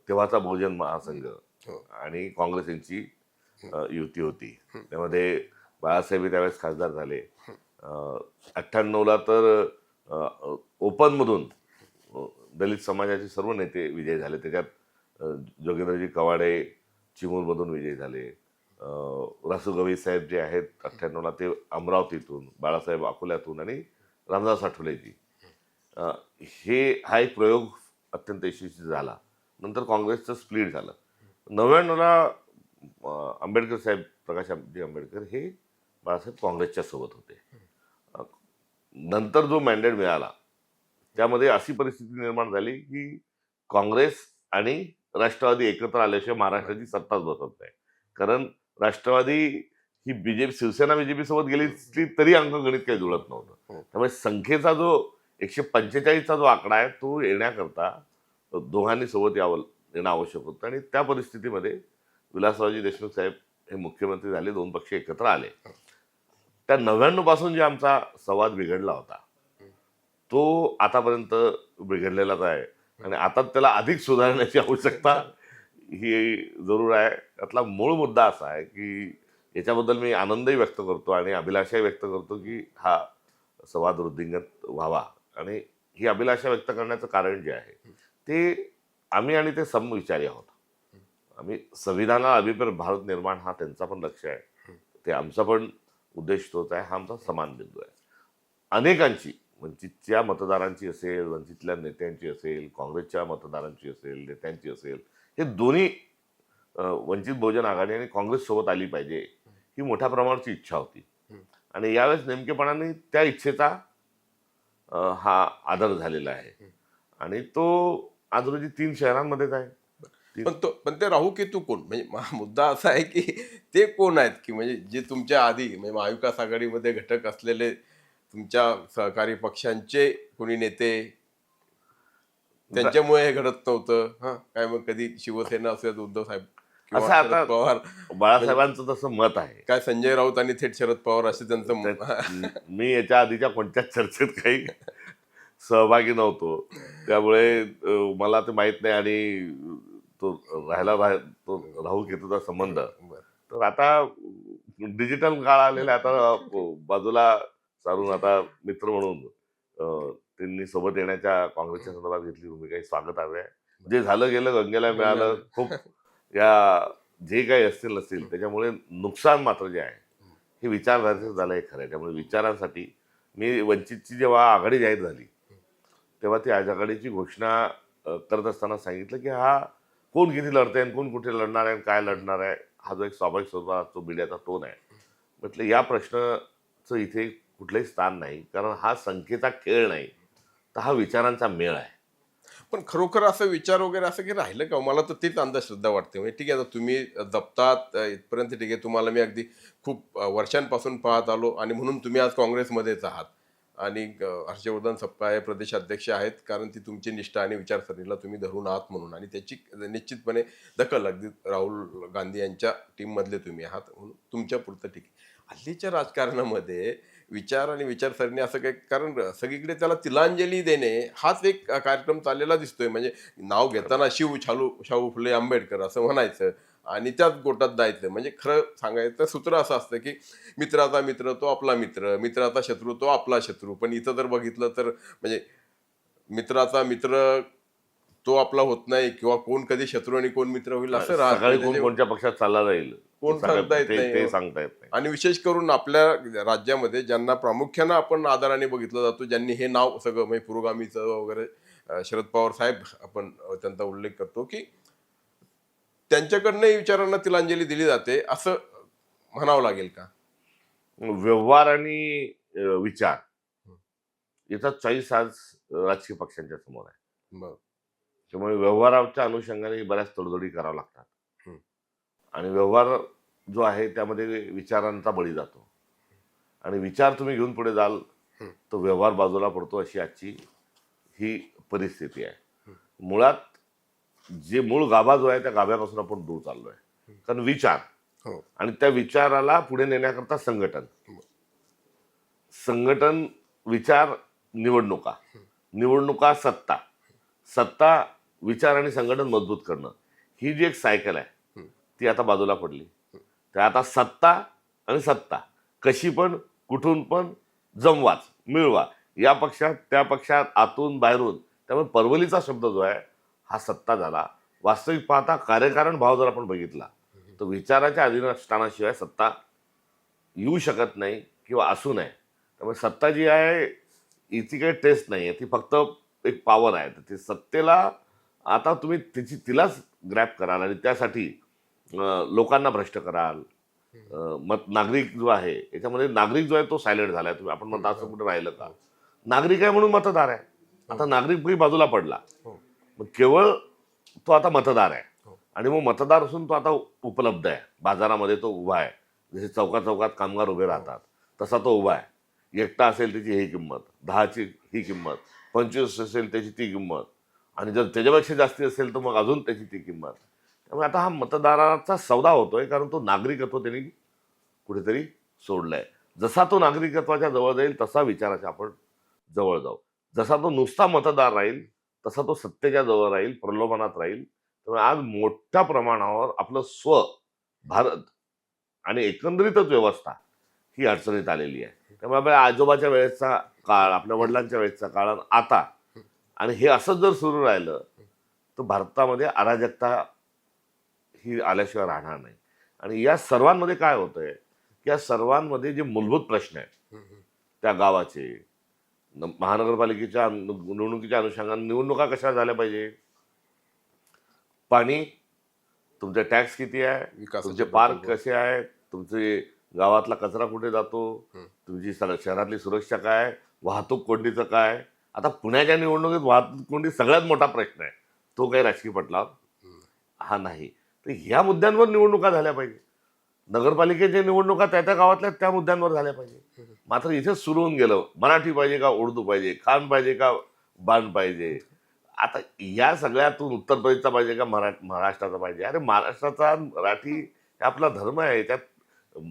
तेव्हाचा बहुजन महासंघ हो. आणि काँग्रेस यांची युती होती. त्यामध्ये बाळासाहेब त्यावेळेस खासदार झाले. 98ला तर ओपनमधून दलित समाजाचे सर्व नेते विजयी झाले. त्याच्यात जोगेंद्रजी कवाडे चिमूरमधून विजयी झाले. रासू गवई साहेब जे आहेत 98ला ते अमरावतीतून, बाळासाहेब अकोल्यातून आणि रामदास आठवलेजी. हा एक प्रयोग अत्यंत यशस्वी झाला. नंतर काँग्रेसचं स्प्लिट झालं. 99ला आंबेडकर साहेब, प्रकाशजी आंबेडकर हे बाळासाहेब काँग्रेसच्या सोबत होते. नंतर जो मॅन्डेट मिळाला त्यामध्ये अशी परिस्थिती निर्माण झाली की काँग्रेस आणि राष्ट्रवादी एकत्र आल्याशिवाय महाराष्ट्राची सत्ताच बसत नाही. कारण राष्ट्रवादी ही शिवसेना बीजेपी सोबत गेली असली तरी अंकगणित काही जुळत नव्हतं. त्यामुळे संख्येचा जो 145चा जो आकडा आहे तो येण्याकरता दोघांनी सोबत येणं आवश्यक होतं आणि त्या परिस्थितीमध्ये विलासरावजी देशमुख साहेब हे मुख्यमंत्री झाले. 2 पक्ष एकत्र आले. त्या 99 पासून जे आमचा संवाद बिघडला होता तो आतापर्यंत बिघडलेलाच आहे आणि आता त्याला अधिक सुधारण्याची आवश्यकता ही जरूर आहे. त्यातला मूळ मुद्दा असा आहे की याच्याबद्दल मी आनंदही व्यक्त करतो आणि अभिलाषाही व्यक्त करतो की हा संवाद वृद्धिंगत व्हावा. आणि ही अभिलाषा व्यक्त करण्याचं कारण जे आहे ते आम्ही आणि ते समविचारी आहोत. आम्ही संविधानाला अभिप्रेत भारत निर्माण हा त्यांचा पण लक्ष आहे. ते आमचा पण उद्देश तोच आहे. हा आमचा समान बिंदू आहे. अनेकांची वंचितच्या मतदारांची असेल, वंचितल्या नेत्यांची असेल, काँग्रेसच्या मतदारांची असेल, नेत्यांची असेल, हे दोन्ही वंचित बहुजन आघाडी आणि काँग्रेस सोबत आली पाहिजे ही मोठ्या प्रमाणाची इच्छा होती. आणि यावेळेस नेमकेपणाने त्या इच्छेचा हा आदर झालेला आहे आणि तो आज रोजी 3 शहरांमध्येच आहे. पण ते राहू केतू कोण, म्हणजे मुद्दा असा आहे की ते कोण आहेत, की म्हणजे जे तुमच्या आधी म्हणजे महाविकास आघाडीमध्ये घटक असलेले तुमच्या सहकारी पक्षांचे कोणी नेते, त्यांच्यामुळे हे घडत नव्हतं? काय मग कधी शिवसेना असेल, उद्धव साहेब किंवा असं आता शरद पवार, बाळासाहेबांचं तसं मत आहे. काय संजय राऊत आणि थेट शरद पवार असे त्यांचं मी याच्या आधीच्या कोणत्याच चर्चेत काही सहभागी नव्हतो. त्यामुळे मला ते माहित नाही आणि तो तो राहू केतूचा संबंध. तर आता डिजिटल काळ आलेला आहे. आता बाजूला सारून आता मित्र म्हणून त्यांनी सोबत येण्याच्या काँग्रेसच्या संदर्भात घेतली भूमिका ही स्वागतार्ह आहे. जे झालं गेलं गंगेला मिळालं. खूप या जे काही असतील नसतील त्याच्यामुळे नुकसान मात्र जे आहे हे विचारधारेचं झालं हे खरं आहे. त्यामुळे विचारांसाठी मी वंचितची जेव्हा आघाडी जाहीर झाली तेव्हा ती आघाडीची घोषणा करत असताना सांगितलं की हा कोण किती लढतंय आणि कोण कुठे लढणार आहे, काय लढणार आहे, हा जो एक स्वाभाविक स्वरूपात तो मीडियाचा टोन आहे. म्हटलं या प्रश्नाचं इथे कुठलंही स्थान नाही, कारण हा संख्येचा खेळ नाही तर हा विचारांचा मेळ आहे. पण खरोखर असं विचार वगैरे असं की राहिलं का? मला तर तीच अंधश्रद्धा वाटते. म्हणजे ठीक आहे, आता तुम्ही जपतात इथपर्यंत ठीक आहे, तुम्हाला मी अगदी खूप वर्षांपासून पाहत आलो आणि म्हणून तुम्ही आज काँग्रेसमध्येच आहात आणि हर्षवर्धन सपकाळ हे प्रदेशाध्यक्ष आहेत, कारण ती तुमची निष्ठा आणि विचारसरणीला तुम्ही धरून आहात म्हणून, आणि त्याची निश्चितपणे दखल अगदी राहुल गांधी यांच्या टीममधले तुम्ही आहात म्हणून तुमच्या पुरतं ठीक आहे. हल्लीच्या राजकारणामध्ये विचार आणि विचारसरणी असं काही, कारण सगळीकडे त्याला तिलांजली देणे हाच एक कार्यक्रम चाललेला दिसतोय. म्हणजे नाव घेताना शाहू फुले आंबेडकर असं म्हणायचं आणि त्याच गोटात जायचं. म्हणजे खरं सांगायचं सूत्र असं असतं की मित्राचा मित्र तो आपला मित्र, मित्राचा शत्रू तो आपला शत्रू. पण इथं जर बघितलं तर म्हणजे मित्राचा मित्र तो आपला होत नाही, किंवा कोण कधी शत्रू आणि कोण मित्र होईल असं राहत सकाळी नाही. कोण कोणत्या पक्षात चालला जाईल कोण सांगता येत नाही. ते सांगता येत नाही. आणि विशेष करून आपल्या राज्यामध्ये ज्यांना प्रामुख्यानं आपण आदराने बघितलं जातो, ज्यांनी हे नाव सगळं म्हणजे पुरोगामीचं वगैरे, शरद पवार साहेब, आपण त्यांचा उल्लेख करतो की त्यांच्याकडनंही विचारांना तिलांजली दिली जाते असं म्हणावं लागेल का? व्यवहार आणि विचार याचा चॉईस आज राजकीय पक्षांच्या समोर आहे. बरं. त्यामुळे व्यवहाराच्या अनुषंगाने बऱ्याच तडजोडी कराव्या लागतात. हं. आणि व्यवहार जो आहे त्यामध्ये विचारांचा बळी जातो. आणि विचार तुम्ही घेऊन पुढे जाल तो व्यवहार बाजूला पडतो, अशी आजची ही परिस्थिती आहे. मुळात जे मूळ गाभा जो आहे त्या गाभ्यापासून आपण दूर चाललोय. कारण विचार हो. आणि त्या विचाराला पुढे नेण्याकरता संघटन, विचार, निवडणुका, सत्ता, विचार आणि संघटन मजबूत करणं, ही जी एक सायकल आहे ती आता बाजूला पडली. त्या आता सत्ता कशी पण कुठून पण जमवाच, मिळवा, या पक्षात त्या पक्षात, आतून बाहेरून. त्यामुळे परवलीचा शब्द जो आहे हा सत्ता झाला. वास्तविक पाहता कार्यकारण भाव जर आपण बघितला तर विचाराच्या अधिष्ठानाशिवाय सत्ता येऊ शकत नाही किंवा असू नये. त्यामुळे सत्ता जी आहे हिची काही टेस्ट नाही आहे, ती फक्त एक पॉवर आहे. तर ती सत्तेला आता तुम्ही तिलाच ग्रॅप कराल आणि त्यासाठी लोकांना भ्रष्ट कराल. नागरिक जो आहे याच्यामध्ये नागरिक जो आहे तो सायलेंट झालाय. तुम्ही आपण म्हणता असं कुठं राहिलं का? नागरिक आहे म्हणून मतदार आहे. आता नागरिक बाजूला पडला, मग केवळ तो आता मतदार आहे. आणि मग मतदार असून तो आता उपलब्ध आहे बाजारामध्ये, तो उभा आहे. जसे चौकात कामगार उभे राहतात तसा तो उभा आहे. एकटा असेल त्याची ही किंमत, 10ची ही किंमत, 25 असेल त्याची ती किंमत, आणि जर त्याच्यापेक्षा जास्ती असेल तर मग अजून त्याची ती किंमत. त्यामुळे आता हा मतदाराचा सौदा होतोय, कारण तो नागरिकत्व त्यांनी कुठेतरी सोडलाय. जसा तो नागरिकत्वाच्या जवळ जाईल तसा विचाराच्या आपण जवळ जाऊ. जसा तो नुसता मतदार राहील तसा तो सत्तेच्या जवळ राहील, प्रलोभनात राहील. त्यामुळे आज मोठ्या प्रमाणावर आपलं भारत आणि एकंदरीतच व्यवस्था ही अडचणीत आलेली आहे. त्यामुळे आपल्या आजोबाच्या वेळेचा काळ, आपल्या वडिलांच्या वेळेचा काळ आणि आता, आणि हे असंच जर सुरू राहिलं तर भारतामध्ये अराजकता ही आल्याशिवाय राहणार नाही. आणि या सर्वांमध्ये काय होतंय की या सर्वांमध्ये जे मूलभूत प्रश्न आहेत त्या गावाचे, महानगरपालिकेच्या निवडणुकीच्या अनुषंगाने निवडणुका कशा झाल्या पाहिजे, पाणी, तुमचे टॅक्स किती आहे, तुमचे पार्क कसे आहेत, तुमचे गावातला कचरा कुठे जातो, तुमची शहरातली सुरक्षा काय, वाहतूक कोंडीचं काय. आता पुण्याच्या निवडणुकीत वाहतूक कोंडी सगळ्यात मोठा प्रश्न आहे. तो काही राजकीय पटलावर हा नाही. तर ह्या मुद्द्यांवर निवडणुका झाल्या पाहिजे. नगरपालिकेच्या निवडणुका त्या त्या गावातल्या त्या मुद्द्यांवर झाल्या पाहिजे. मात्र इथेच सुरू होऊन गेलं, मराठी पाहिजे का उर्दू पाहिजे, खान पाहिजे का बाण पाहिजे. आता या सगळ्यातून उत्तर प्रदेशचा पाहिजे का महाराष्ट्राचा पाहिजे. अरे महाराष्ट्राचा मराठी हे आपला धर्म आहे, याच्यात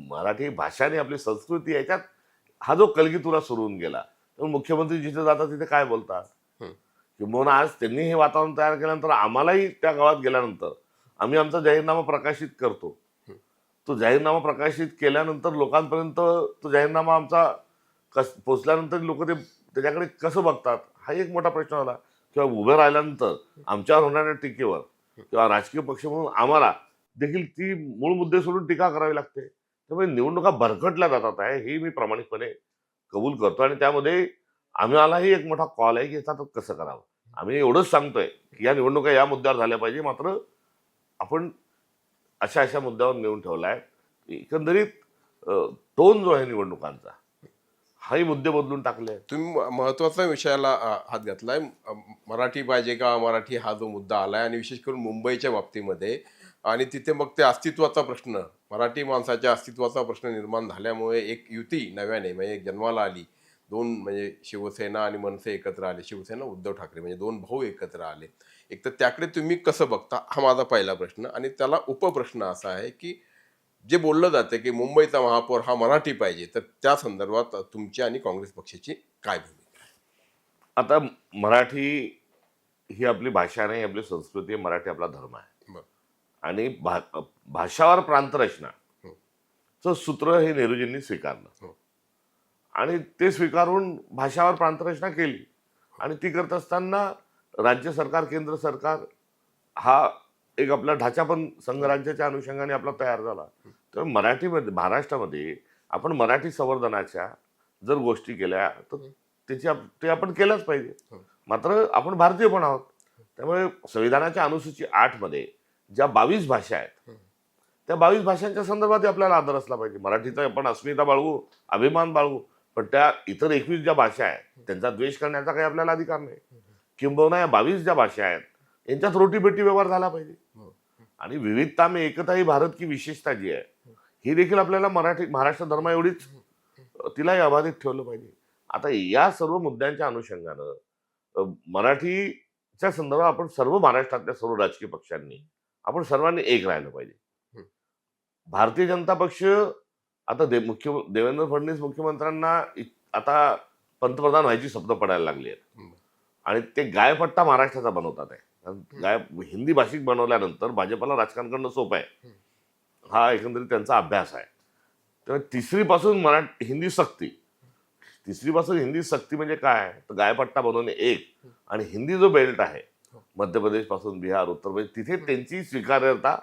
मराठी भाषा आणि आपली संस्कृती आहे, याच्यात हा जो कलगीतुरा सुरू होऊन गेला. तर मुख्यमंत्री जिथे जातात तिथे काय बोलतात. किंबहुना आज त्यांनी हे वातावरण तयार केल्यानंतर आम्हालाही त्या गावात गेल्यानंतर आम्ही आमचा जाहीरनामा प्रकाशित करतो. तो जाहीरनामा प्रकाशित केल्यानंतर लोकांपर्यंत तो जाहीरनामा आमचा पोचल्यानंतर लोक त्याच्याकडे कसं बघतात, हा एक मोठा प्रश्न झाला. किंवा उभं राहिल्यानंतर आमच्यावर होणाऱ्या टीकेवर किंवा राजकीय पक्ष म्हणून आम्हाला देखील ती मूळ मुद्दे सोडून टीका करावी लागते. त्यामुळे निवडणुका भरकटल्या जातात आहे, हे मी प्रामाणिकपणे कबूल करतो. आणि त्यामध्ये आम्हालाही एक मोठा कॉल आहे की याचा कसं करावं. आम्ही एवढंच सांगतोय की या निवडणुका या मुद्द्यावर झाल्या पाहिजे, मात्र आपण अशा मुद्द्यावर नेऊन ठेवलाय. एकंदरीत टोन जो आहे निवडणुकांचा, हाही मुद्दे बदलून टाकले. तुम्ही महत्वाच्या विषयाला हात घातलाय. मराठी पाहिजे का मराठी हा जो मुद्दा आलाय, आणि विशेष करून मुंबईच्या बाबतीमध्ये, आणि तिथे मग ते अस्तित्वाचा प्रश्न, मराठी माणसाच्या अस्तित्वाचा प्रश्न निर्माण झाल्यामुळे एक युती नव्याने म्हणजे जन्माला आली. दोन म्हणजे शिवसेना आणि मनसे एकत्र आले, शिवसेना उद्धव ठाकरे म्हणजे दोन भाऊ एकत्र आले. एक तर त्याकडे तुम्ही कसं बघता, हा माझा पहिला प्रश्न. आणि त्याला उपप्रश्न असा आहे की जे बोललं जातं की मुंबईचा महापौर हा मराठी पाहिजे, तर त्या संदर्भात तुमची आणि काँग्रेस पक्षाची काय भूमिका आहे? आता मराठी ही आपली भाषा नाही, आपली संस्कृती आहे, मराठी आपला धर्म आहे. बरं. आणि भाषावर प्रांतरचना हं. चं सूत्र हे नेहरूजींनी स्वीकारलं. हो. आणि ते स्वीकारून भाषावर प्रांतरचना केली. आणि ती करत असताना राज्य सरकार, केंद्र सरकार हा एक आपला ढाचा पण संघराज्याच्या अनुषंगाने आपला तयार झाला. तर मराठीमध्ये, महाराष्ट्रामध्ये आपण मराठी संवर्धनाच्या जर गोष्टी केल्या तर ते आपण केलंच पाहिजे. मात्र आपण भारतीय पण आहोत. त्यामुळे संविधानाच्या अनुसूची 8 मध्ये ज्या 22 भाषा आहेत, त्या 22 भाषांच्या संदर्भात आपल्याला आदर असला पाहिजे. मराठीचा आपण अस्मिता बाळगू, अभिमान बाळगू, पण त्या इतर 21 ज्या भाषा आहेत त्यांचा द्वेष करण्याचा काही आपल्याला अधिकार नाही. किंबहुना या 22 ज्या भाषा आहेत यांच्यात रोटीबेटी व्यवहार झाला पाहिजे. आणि विविधता में एकता ही भारत की विशेषता जी आहे, ही देखील आपल्याला महाराष्ट्र धर्मा एवढीच तिलाही अबाधित ठेवलं पाहिजे. आता या सर्व मुद्द्यांच्या अनुषंगानं मराठीच्या संदर्भात आपण सर्व महाराष्ट्रातल्या सर्व राजकीय पक्षांनी आपण सर्वांनी एक राहिलं पाहिजे. भारतीय जनता पक्ष आता देवेंद्र फडणवीस मुख्यमंत्र्यांना आता पंतप्रधान व्हायची स्वप्न पडायला लागली आहेत. आणि ते गायपट्टा महाराष्ट्राचा बनवतात आहे. हिंदी भाषिक बनवल्यानंतर भाजपला राजकारण करणं सोपं आहे. हा एकंदरीत त्यांचा अभ्यास आहे. त्यामुळे तिसरीपासून हिंदी सक्ती म्हणजे काय, तर गायपट्टा बनवणे एक. आणि हिंदी जो बेल्ट आहे मध्य प्रदेश पासून बिहार, उत्तर प्रदेश, तिथे त्यांची स्वीकार्यता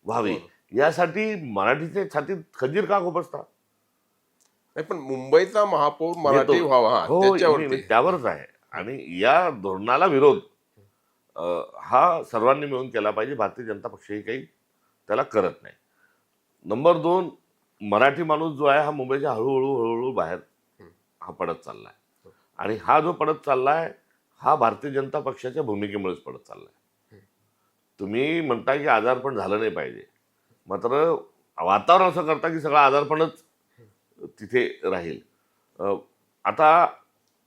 व्हावी यासाठी मराठीचे छातीत खंजीर का खुपसतात? नाही, पण मुंबईचा महापौर मराठी व्हावा हो, त्याच्यावरती त्यावरच आहे. आणि या धोरणाला विरोध हा सर्वांनी मिळून केला पाहिजे. भारतीय जनता पक्षही काही त्याला करत नाही. नंबर 2, मराठी माणूस जो आहे हा मुंबईच्या हळूहळू बाहेर हा पडत चाललाय. आणि हा जो पडत चाललाय हा भारतीय जनता पक्षाच्या भूमिकेमुळेच पडत चाललाय. तुम्ही म्हणता की आजारपण झालं नाही पाहिजे, मात्र वातावरण असं करता की सगळं आजारपणच तिथे राहील. आता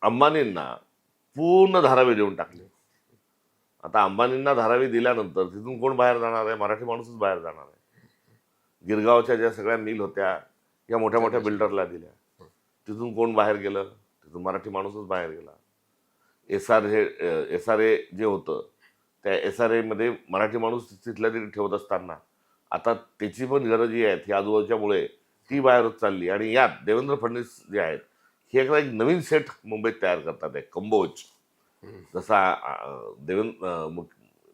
अंबानींना पूर्ण धारावी देऊन टाकली. आता अंबानींना धारावी दिल्यानंतर तिथून कोण बाहेर जाणार आहे? मराठी माणूसच बाहेर जाणार आहे. गिरगावच्या ज्या सगळ्या मिल होत्या या मोठ्या मोठ्या बिल्डरला दिल्या. तिथून कोण बाहेर गेलं? तिथून मराठी माणूसच बाहेर गेला. SRA जे होतं त्या SRA मध्ये मराठी माणूस तिथल्या तिथे ठेवत असताना आता त्याची पण गरज जी आहे ती आजूबाजूच्यामुळे ती बाहेर होत चालली. आणि यात देवेंद्र फडणवीस जे आहेत हे एक नवीन सेट मुंबईत तयार करतात आहे, कंबोज. जसा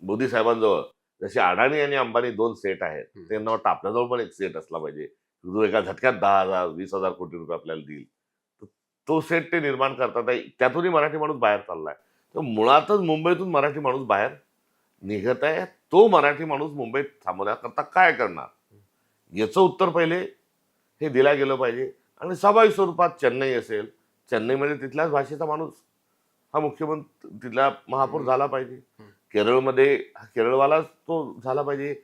मोदी साहेबांजवळ जसे अडाणी आणि अंबानी 2 सेट आहेत, त्यांना वाटतं आपल्याजवळ पण एक सेट असला पाहिजे, जो एका झटक्यात 10,000 20,000 कोटी रुपये आपल्याला देईल. तो सेट ते निर्माण करतात आहे. त्यातूनही मराठी माणूस बाहेर चाललाय. तर मुळातच मुंबईतून मराठी माणूस बाहेर निघत आहे. तो मराठी माणूस मुंबईत थांबवण्याकरता काय करणार याचं उत्तर पहिले हे दिलं गेलं पाहिजे. आणि स्वाभाविक स्वरूपात चेन्नई असेल, चेन्नईमध्ये तिथल्याच भाषेचा माणूस हा मुख्यमंत्री तिथला महापौर झाला पाहिजे. केरळमध्ये केरळवालाच तो झाला पाहिजे.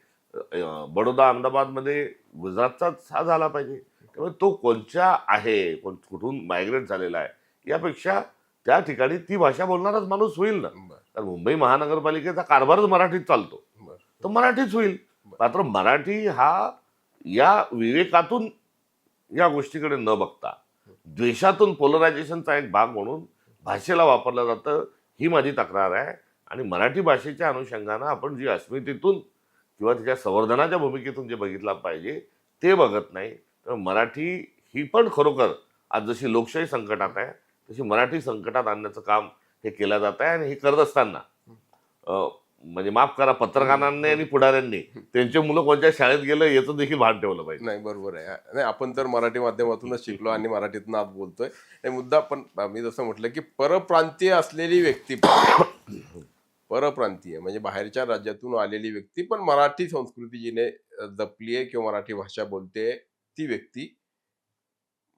बडोदा अहमदाबादमध्ये गुजरातचाच हा झाला पाहिजे. त्यामुळे तो कोणच्या आहे, कुठून मायग्रेट झालेला आहे यापेक्षा त्या ठिकाणी ती भाषा बोलणाराच माणूस होईल ना. तर मुंबई महानगरपालिकेचा कारभारच मराठीत चालतो, तर मराठीच होईल. मात्र मराठी हा या विवेकातून या गोष्टीकडे न बघता द्वेषातून, पोलरायझेशनचा एक भाग म्हणून भाषेला वापरलं जातं, ही माझी तक्रार आहे. आणि मराठी भाषेच्या अनुषंगानं आपण जी अस्मितेतून किंवा तिच्या संवर्धनाच्या भूमिकेतून जे बघितलं पाहिजे ते बघत नाही. तर मराठी ही पण खरोखर आज जशी लोकशाही संकटात आहे तशी मराठी संकटात आणण्याचं काम हे केलं जात आहे. आणि हे करत असताना म्हणजे माफ करा, पत्रकारांनी आणि पुढाऱ्यांनी त्यांचे मुलं कोणत्या शाळेत गेलं याचं देखील भान ठेवलं पाहिजे. नाही, बरोबर आहे. नाही, आपण तर मराठी माध्यमातूनच शिकलो आणि मराठीतून आज बोलतोय. हे मुद्दा पण मी जसं म्हटलं की परप्रांतीय असलेली व्यक्ती परप्रांतीय म्हणजे बाहेरच्या राज्यातून आलेली व्यक्ती पण मराठी संस्कृती जिने जपली आहे किंवा मराठी भाषा बोलते, ती व्यक्ती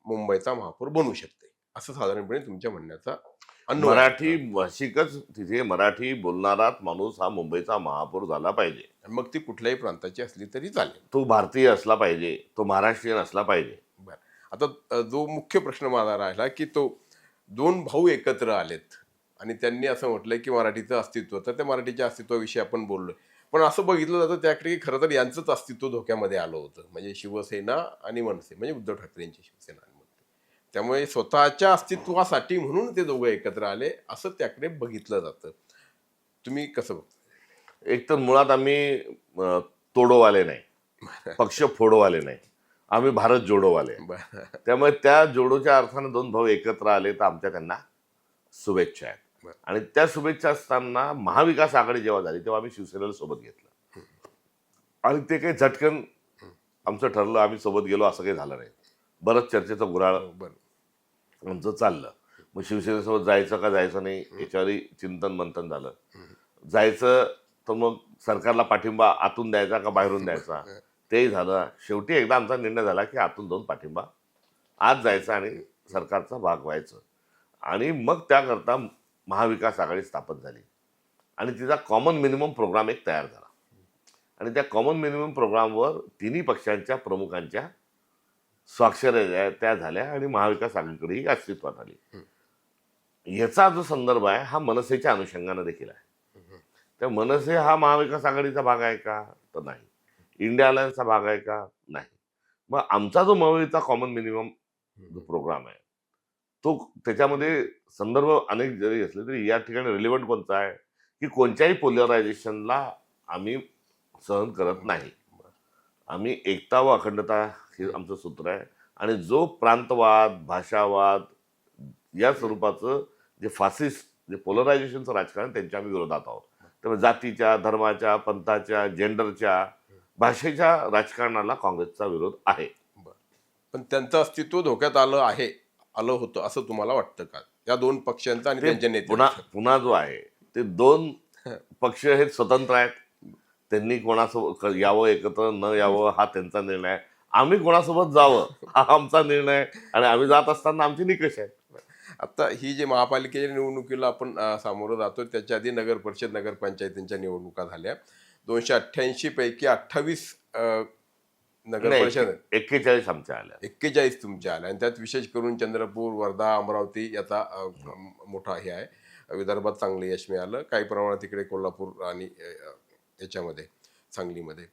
मुंबईचा महापौर बनू शकते, असं साधारणपणे तुमच्या म्हणण्याचा अन्वय. मराठी भाषिकच तिथे मराठी बोलणारा माणूस हा मुंबईचा महापौर झाला पाहिजे. मग ती कुठल्याही प्रांताची असली तरी चालेल. तो भारतीय असला पाहिजे, तो महाराष्ट्रीयन असला पाहिजे. बरं, आता जो मुख्य प्रश्न माझा राहिला की तो 2 भाऊ एकत्र आलेत आणि त्यांनी असं म्हटलंय की मराठीचं अस्तित्व, तर त्या मराठीच्या अस्तित्वाविषयी आपण बोललोय. पण असं बघितलं जातं त्याकडे की खरं तर यांचंच अस्तित्व धोक्यामध्ये आलं होतं, म्हणजे शिवसेना आणि मनसे, म्हणजे उद्धव ठाकरे यांची शिवसेना आणि मनसे. त्यामुळे स्वतःच्या अस्तित्वासाठी म्हणून ते दोघं एकत्र आले असं त्याकडे बघितलं जातं. तुम्ही कसं बघता? एक तर मुळात आम्ही तोडोवाले नाही, पक्ष फोडोवाले नाही, आम्ही भारत जोडोवाले आहे. बरं. त्यामुळे त्या जोडोच्या अर्थाने दोन भाऊ एकत्र आले तर आमच्या त्यांना शुभेच्छा आहेत. बरं. आणि त्या शुभेच्छा असताना महाविकास आघाडी जेव्हा झाली तेव्हा आम्ही शिवसेनेला सोबत घेतलं आणि ते काही झटकन आमचं ठरलं, आम्ही सोबत गेलो असं काही झालं नाही. बरंच चर्चेचं गुऱ्हाळ बरं. आमचं चाललं. मग शिवसेनेसोबत जायचं का जायचं नाही याच्यावरही चिंतन मंथन झालं. जायचं तर मग सरकारला पाठिंबा आतून द्यायचा का बाहेरून द्यायचा तेही झालं. शेवटी एकदा आमचा निर्णय झाला की आतून जाऊन पाठिंबा आत जायचा आणि सरकारचा भाग व्हायचं. आणि मग त्याकरता महाविकास आघाडी स्थापन झाली आणि तिचा कॉमन मिनिमम प्रोग्राम एक तयार झाला आणि त्या कॉमन मिनिमम प्रोग्रामवर तिन्ही पक्षांच्या प्रमुखांच्या स्वाक्षऱ्या त्या झाल्या आणि महाविकास आघाडीकडेही अस्तित्वात आली. याचा जो संदर्भ आहे हा मनसेच्या अनुषंगाने देखील आहे. त्या मनसे हा महाविकास आघाडीचा भाग आहे का? तर नाही. इंडिया अलायन्सचा भाग आहे का? नाही. मग आमचा जो महायुतीचा कॉमन मिनिमम जो प्रोग्राम आहे तो त्याच्यामध्ये संदर्भ अनेक जरी असले तरी या ठिकाणी रिलेव्हंट कोणता आहे की कोणत्याही पोलरायझेशनला आम्ही सहन करत नाही. आम्ही एकता व अखंडता हे आमचं सूत्र आहे आणि जो प्रांतवाद, भाषावाद या स्वरूपाचं जे फासिस्ट जे पोलरायझेशनचं राजकारण त्यांच्या आम्ही विरोधात आहोत. त्यामुळे जातीच्या, धर्माच्या, पंथाच्या, जेंडरच्या, भाषेच्या राजकारणाला काँग्रेसचा विरोध आहे. पण त्यांचं अस्तित्व धोक्यात आलं होतं असं तुम्हाला वाटतं का, या दोन पक्षांचं आणि त्यांच्या पुन्हा नेत्यांचं? पुन्हा जो आहे ते दोन पक्ष हे स्वतंत्र आहेत. त्यांनी कोणासोबत यावं एकत्र न यावं हा त्यांचा निर्णय आहे. आम्ही कोणासोबत जावं हा आमचा निर्णय आहे आणि आम्ही जात असताना आमची निकष आहेत. आता ही जे महापालिकेच्या निवडणुकीला आपण सामोरं जातो त्याच्या आधी नगर परिषद नगरपंचायतींच्या निवडणुका झाल्या. 288 पैकी 28 नगर परिषद, 41 आमच्या आल्या. 41 तुमच्या आल्या आणि त्यात विशेष करून चंद्रपूर, वर्धा, अमरावती याचा मोठा हे आहे. विदर्भात चांगलं यश मिळालं, काही प्रमाणात तिकडे कोल्हापूर आणि याच्यामध्ये सांगलीमध्ये.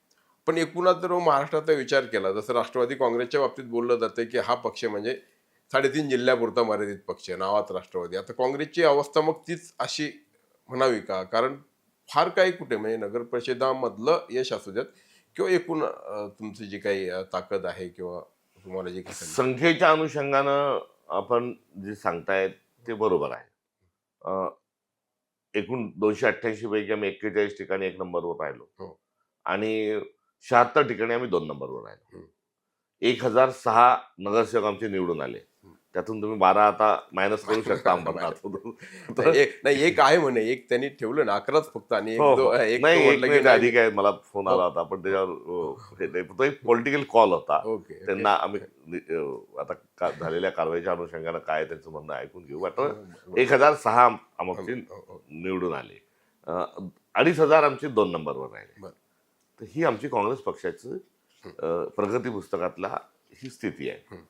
पण एकूणात जर महाराष्ट्राचा विचार केला, जसं राष्ट्रवादी काँग्रेसच्या बाबतीत बोललं जातं की हा पक्ष म्हणजे 3.5 जिल्ह्यापुरता मर्यादित पक्ष, नावात राष्ट्रवादी. आता काँग्रेसची अवस्था मग तीच अशी म्हणावी का? कारण फार काही कुठे म्हणजे नगर परिषदामधलं यश असू द्यात किंवा एकूण तुमची जी काही ताकद आहे किंवा तुम्हाला जे काही संख्येच्या अनुषंगानं आपण जे सांगतायत ते बरोबर आहे. एकूण 288 पैकी आम्ही 41 ठिकाणी 1 नंबरवर राहिलो आणि 76 ठिकाणी आम्ही 2 नंबरवर राहिलो. 1006 नगरसेवक आमचे निवडून आले. त्यातून तुम्ही 12 आता मायनस करू शकता नाही, एक आहे म्हणे, एक त्यांनी ठेवलं ना, 11च फक्त आणि एक नाही, तो एक अधिक आहे. मला फोन आला होता पण त्याच्यावर तो एक पॉलिटिकल कॉल होता. त्यांना आम्ही आता झालेल्या कारवाईच्या अनुषंगानं काय त्यांचं म्हणणं ऐकून घेऊ. आता 1006 आमचे निवडून आले, 2500 आमचे 2 नंबरवर राहिले. तर ही आमची काँग्रेस पक्षाची प्रगती पुस्तकातला ही स्थिती आहे.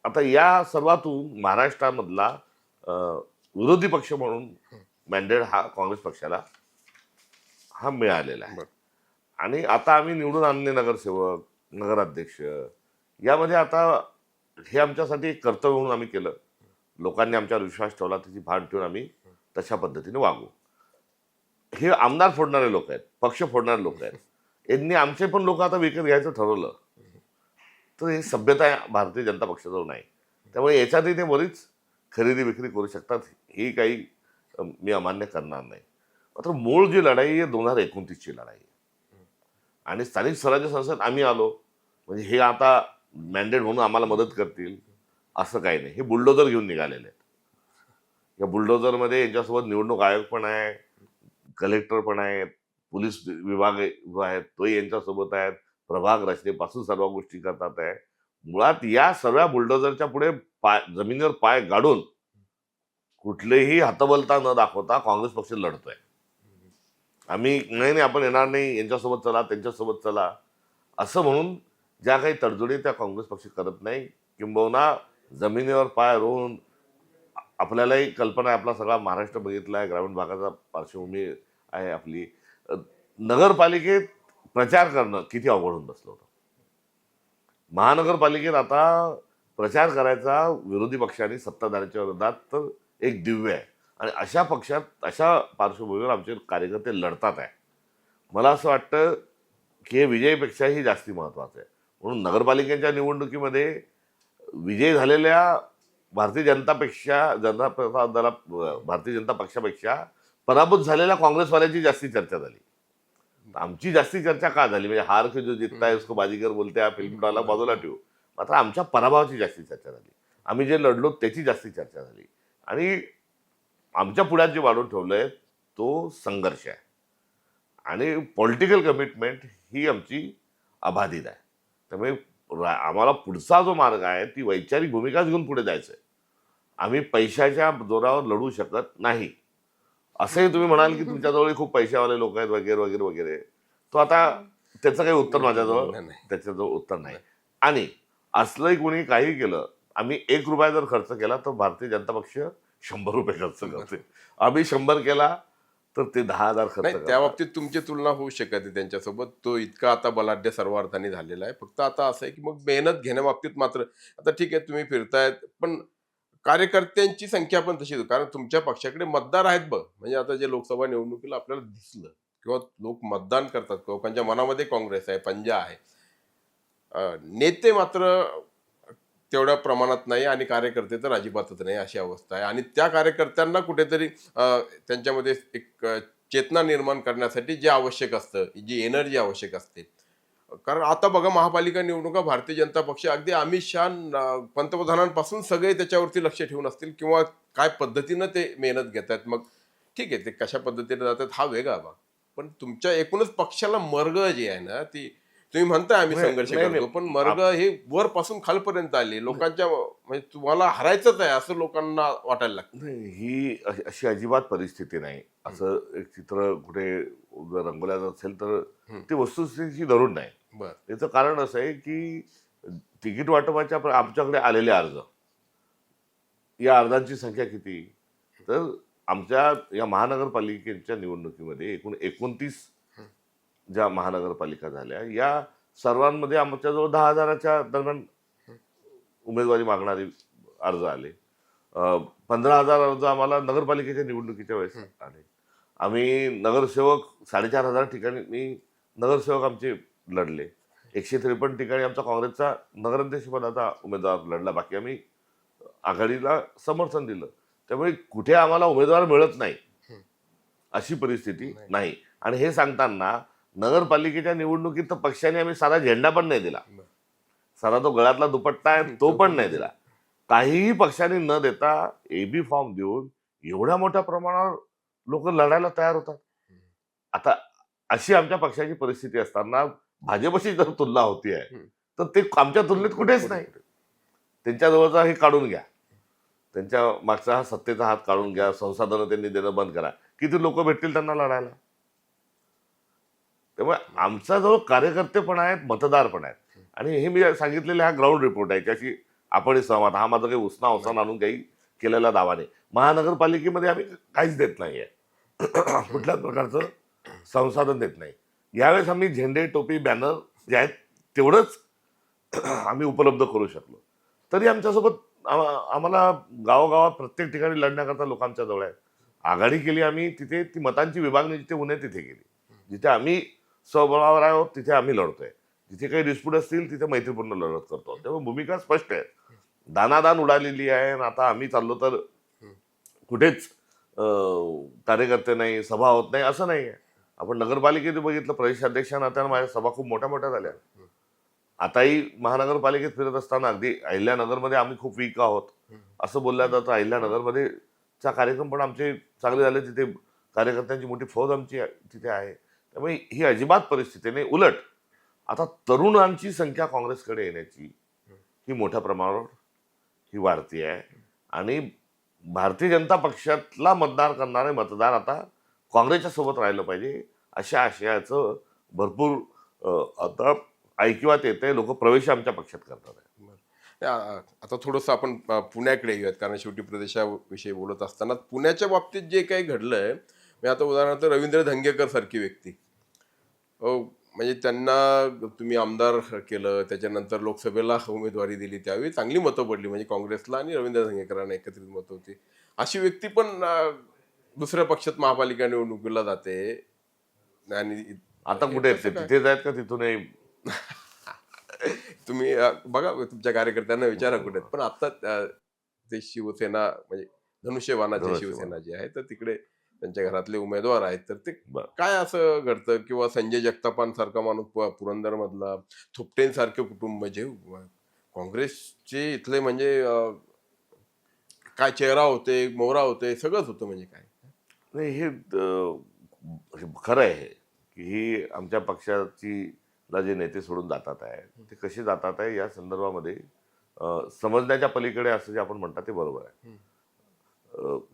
आता या सर्वातून महाराष्ट्रामधला विरोधी पक्ष म्हणून मॅन्डेट हा काँग्रेस पक्षाला हा मिळालेला आहे. आणि आता आम्ही निवडून आणले नगरसेवक, नगराध्यक्ष, यामध्ये आता हे आमच्यासाठी एक कर्तव्य म्हणून आम्ही केलं. लोकांनी आमच्यावर विश्वास ठेवला, त्याची भान ठेवून आम्ही तशा पद्धतीने वागू. हे आमदार फोडणारे लोक आहेत, पक्ष फोडणारे लोक आहेत. यांनी आमचे पण लोक आता विकत घ्यायचं ठरवलं तर ही सभ्यता भारतीय जनता पक्षाजवळ नाही. त्यामुळे याच्यातही ते बरीच खरेदी विक्री करू शकतात. ही काही मी अमान्य करणार नाही. मात्र मूळ जी लढाई आहे 2029ची लढाई आहे आणि स्थानिक स्वराज्य संस्थेत आम्ही आलो म्हणजे हे आता मॅन्डेट म्हणून आम्हाला मदत करतील असं काही नाही. हे बुलडोजर घेऊन निघालेले आहेत. या बुलडोजरमध्ये यांच्यासोबत निवडणूक आयोग पण आहे, कलेक्टर पण आहेत, पोलीस विभाग जो आहे तोही यांच्यासोबत आहेत, प्रभाग रचनेपासून सर्व गोष्टी करतात आहे. मुळात या सर्व बुलडोजरच्या पुढे जमिनीवर पाय गाडून कुठलेही हतबलता न दाखवता काँग्रेस पक्ष लढतोय. आम्ही नाही आपण येणार नाही, यांच्यासोबत चला, त्यांच्यासोबत चला असं म्हणून ज्या काही तडजोडी त्या काँग्रेस पक्ष करत नाही. किंबहुना जमिनीवर पाय रोवून आपल्यालाही कल्पना आहे, आपला सगळा महाराष्ट्र बघितला आहे, ग्रामीण भागाचा पार्श्वभूमी आहे आपली. नगरपालिकेत प्रचार करणं किती अवघड होऊन बसलं होतं. महानगरपालिकेत आता प्रचार करायचा विरोधी पक्षांनी सत्ताधाऱ्यांच्या विरोधात तर एक दिव्य आहे. आणि अशा पक्षात अशा पार्श्वभूमीवर आमचे कार्यकर्ते लढतात आहे. मला असं वाटतं की हे विजयापेक्षाही जास्ती महत्त्वाचं आहे. म्हणून नगरपालिकेच्या निवडणुकीमध्ये विजयी झालेल्या भारतीय जनतापेक्षा भारतीय जनता पक्षापेक्षा पराभूत झालेल्या काँग्रेसवाल्यांची जास्ती चर्चा झाली. आमची जास्ती चर्चा का झाली म्हणजे हार के जो जिंकता है उसको बाजीगर बोलते हैं फिल्म डाला बाजूला ठेवू. मात्र आमच्या पराभवाची जास्ती चर्चा झाली. आम्ही जे लढलो त्याची जास्ती चर्चा झाली. आणि आमच्या पुढ्यात जे वाढून ठेवलंय तो संघर्ष आहे आणि पॉलिटिकल कमिटमेंट ही आमची अबाधित आहे. त्यामुळे आम्हाला पुढचा जो मार्ग आहे ती वैचारिक भूमिकाच घेऊन पुढे जायचं आहे. आम्ही पैशाच्या जोरावर लढू शकत नाही. असंही तुम्ही म्हणाल की तुमच्याजवळ खूप पैशावाले लोक आहेत वगैरे वगैरे वगैरे. तो आता त्याचं काही उत्तर माझ्याजवळ त्याच्याजवळ उत्तर नाही. आणि असलंही कोणी काही केलं आम्ही 1 रुपया जर खर्च केला तर भारतीय जनता पक्ष 100 रुपये खर्च करते. आम्ही 100 केला तर ते 10,000 खर्च नाही, करतात. त्या बाबतीत तुमची तुलना होऊ शकत नाही त्यांच्यासोबत. तो इतका आता बलाढ्य सर्व अर्थाने झालेला आहे. फक्त आता असं आहे की मग मेहनत घेण्याबाबतीत मात्र आता ठीक आहे तुम्ही फिरतायत पण कार्यकर्त्यांची संख्या पण तशीच आहे. कारण तुमच्या पक्षाकडे मतदार आहेत बघ. म्हणजे आता जे लोकसभा निवडणुकीला आपल्याला दिसलं किंवा लोक मतदान करतात, लोकांच्या मनामध्ये काँग्रेस आहे, पंजा आहे. नेते मात्र तेवढ्या प्रमाणात नाही आणि कार्यकर्ते तर अजिबातच नाही अशी अवस्था आहे. आणि त्या कार्यकर्त्यांना कुठेतरी त्यांच्यामध्ये एक चेतना निर्माण करण्यासाठी जे आवश्यक असतं, जी एनर्जी आवश्यक असते. कारण आता बघा महापालिका निवडणुका भारतीय जनता पक्ष अगदी अमित शहा पंतप्रधानांपासून सगळे त्याच्यावरती लक्ष ठेवून असतील किंवा काय पद्धतीनं ते मेहनत घेतात. मग ठीक आहे ते कशा पद्धतीने जातात हा वेगळा भाग. पण तुमच्या एकूणच पक्षाला मर्ग जी आहे ना ती तुम्ही म्हणताय आम्ही संघर्ष नाही, करतो पण मर्ग हे वरपासून खालपर्यंत आले लोकांच्या म्हणजे तुम्हाला हरायचंच आहे असं लोकांना वाटायला लागतं. नाही, ही अशी अजिबात परिस्थिती नाही. असं एक चित्र कुठे जर रंगवलं असेल तर ती वस्तुस्थितीशी धरून नाही. बर त्याचं कारण असं आहे की तिकीट वाटपाच्या आमच्याकडे आलेले अर्ज, या अर्जांची संख्या किती तर आमच्या या महानगरपालिकेच्या निवडणुकीमध्ये एकूण 29 ज्या महानगरपालिका झाल्या या सर्वांमध्ये आमच्याजवळ 10,000च्या दरम्यान उमेदवारी मागणारे अर्ज आले. 15,000 अर्ज आम्हाला नगरपालिकेच्या निवडणुकीच्या वेळेस आले. आम्ही नगरसेवक 4,500 ठिकाणी नगरसेवक आमचे लढले. 153 ठिकाणी आमचा काँग्रेसचा नगराध्यक्ष पदाचा उमेदवार लढला. बाकी आम्ही आघाडीला समर्थन दिलं. त्यामुळे कुठे आम्हाला उमेदवार मिळत नाही अशी परिस्थिती नाही. आणि हे सांगताना नगरपालिकेच्या निवडणुकीत तर पक्षाने आम्ही साधा झेंडा पण नाही दिला. साधा तो गळ्यातला दुपट्टा आहे तो पण नाही दिला. काहीही पक्षाने न देता एबी फॉर्म देऊन एवढ्या मोठ्या प्रमाणावर लोक लढायला तयार होतात. आता अशी आमच्या पक्षाची परिस्थिती असताना भाजपशी जर तुलना होती आहे तर ते आमच्या तुलनेत कुठेच नाही. त्यांच्याजवळचा हे काढून घ्या, त्यांच्या मागचा हा सत्तेचा हात काढून घ्या, संसाधनं त्यांनी देणं बंद करा, किती लोक भेटतील त्यांना लढायला. त्यामुळे आमचा जो कार्यकर्ते पण आहेत, मतदार पण आहेत. आणि हे मी सांगितलेले हा ग्राउंड रिपोर्ट आहे त्याची आपण सहमत. हा माझा काही उसना अवसान आणून काही केलेला दावा नाही. महानगरपालिकेमध्ये आम्ही काहीच देत नाहीये, कुठल्याच प्रकारचं संसाधन देत नाही. यावेळेस आम्ही झेंडे, टोपी, बॅनर जे आहेत तेवढंच आम्ही उपलब्ध करू शकलो. तरी आमच्यासोबत आम्हाला गावोगावात प्रत्येक ठिकाणी लढण्याकरता लोक आमच्या जवळ आहेत. आघाडी केली आम्ही तिथे, ती मतांची विभागणी जिथे उन्हे तिथे केली. जिथे आम्ही स्वबळावर आहोत तिथे आम्ही लढतोय. जिथे काही डिस्प्यूट असतील तिथे मैत्रीपूर्ण लढत करतो. त्यामुळे भूमिका स्पष्ट आहे. दानादान उडालेली आहे. आता आम्ही चाललो तर कुठेच कार्यकर्ते नाही, सभा होत नाही असं नाही आहे. आपण नगरपालिकेत बघितलं, प्रदेशाध्यक्षांना आता माझ्या सभा खूप मोठ्या मोठ्या झाल्या. आताही महानगरपालिकेत फिरत असताना अगदी अहिल्यानगरमध्ये आम्ही खूप वीक आहोत असं बोलल्या जातं. अहिल्यानगरमध्ये चा कार्यक्रम पण आमचे चांगले झाले. तिथे कार्यकर्त्यांची मोठी फौज आमची तिथे आहे. त्यामुळे ही अजिबात परिस्थिती नाही. उलट आता तरुणांची संख्या काँग्रेसकडे येण्याची ही मोठ्या प्रमाणावर ही वाढती आहे. आणि भारतीय जनता पक्षातला मतदार करणारे मतदार आता काँग्रेसच्या सोबत राहिलं पाहिजे अशा आशयाचं भरपूर आता ऐकिवात येते. लोक प्रवेश आमच्या पक्षात करतात आहे. आता थोडंसं आपण पुण्याकडे येऊयात कारण शेवटी प्रदेशाविषयी बोलत असताना पुण्याच्या बाबतीत जे काही घडलंय, मी आता उदाहरणार्थ रवींद्र धंगेकर सारखी व्यक्ती म्हणजे त्यांना तुम्ही आमदार केलं, त्याच्यानंतर लोकसभेला उमेदवारी दिली, त्यावेळी चांगली मतं पडली, म्हणजे काँग्रेसला आणि रवींद्र धंगेकरांना एकत्रित मतं होती. अशी व्यक्ती पण दुसऱ्या पक्षात महापालिका निवडणुकीला जाते आणि आता हे कुठे आहेत कसं ते? काय? तिथेच आहेत का तिथूनही? तुम्ही बघा तुमच्या कार्यकर्त्यांना विचारा कुठे आहेत. पण आता ते शिवसेना म्हणजे धनुष्यबाणाची धनुष्यबाण. शिवसेना जी आहे तर तिकडे त्यांच्या घरातले उमेदवार आहेत, तर ते बरं. काय असं घडतं किंवा संजय जगतापांसारखा माणूस पुरंदर मधला, थोपटेंसारखे कुटुंब जे काँग्रेसचे इथले म्हणजे काय चेहरा होते, मोहरा होते, सगळंच होतं म्हणजे काय. नाही हे हे खरं आहे हे, की ही आमच्या पक्षाची ला जे नेते सोडून जातात आहे ते कसे जातात आहे या संदर्भामध्ये समजण्याच्या पलीकडे असं जे आपण म्हणतात ते बरोबर आहे.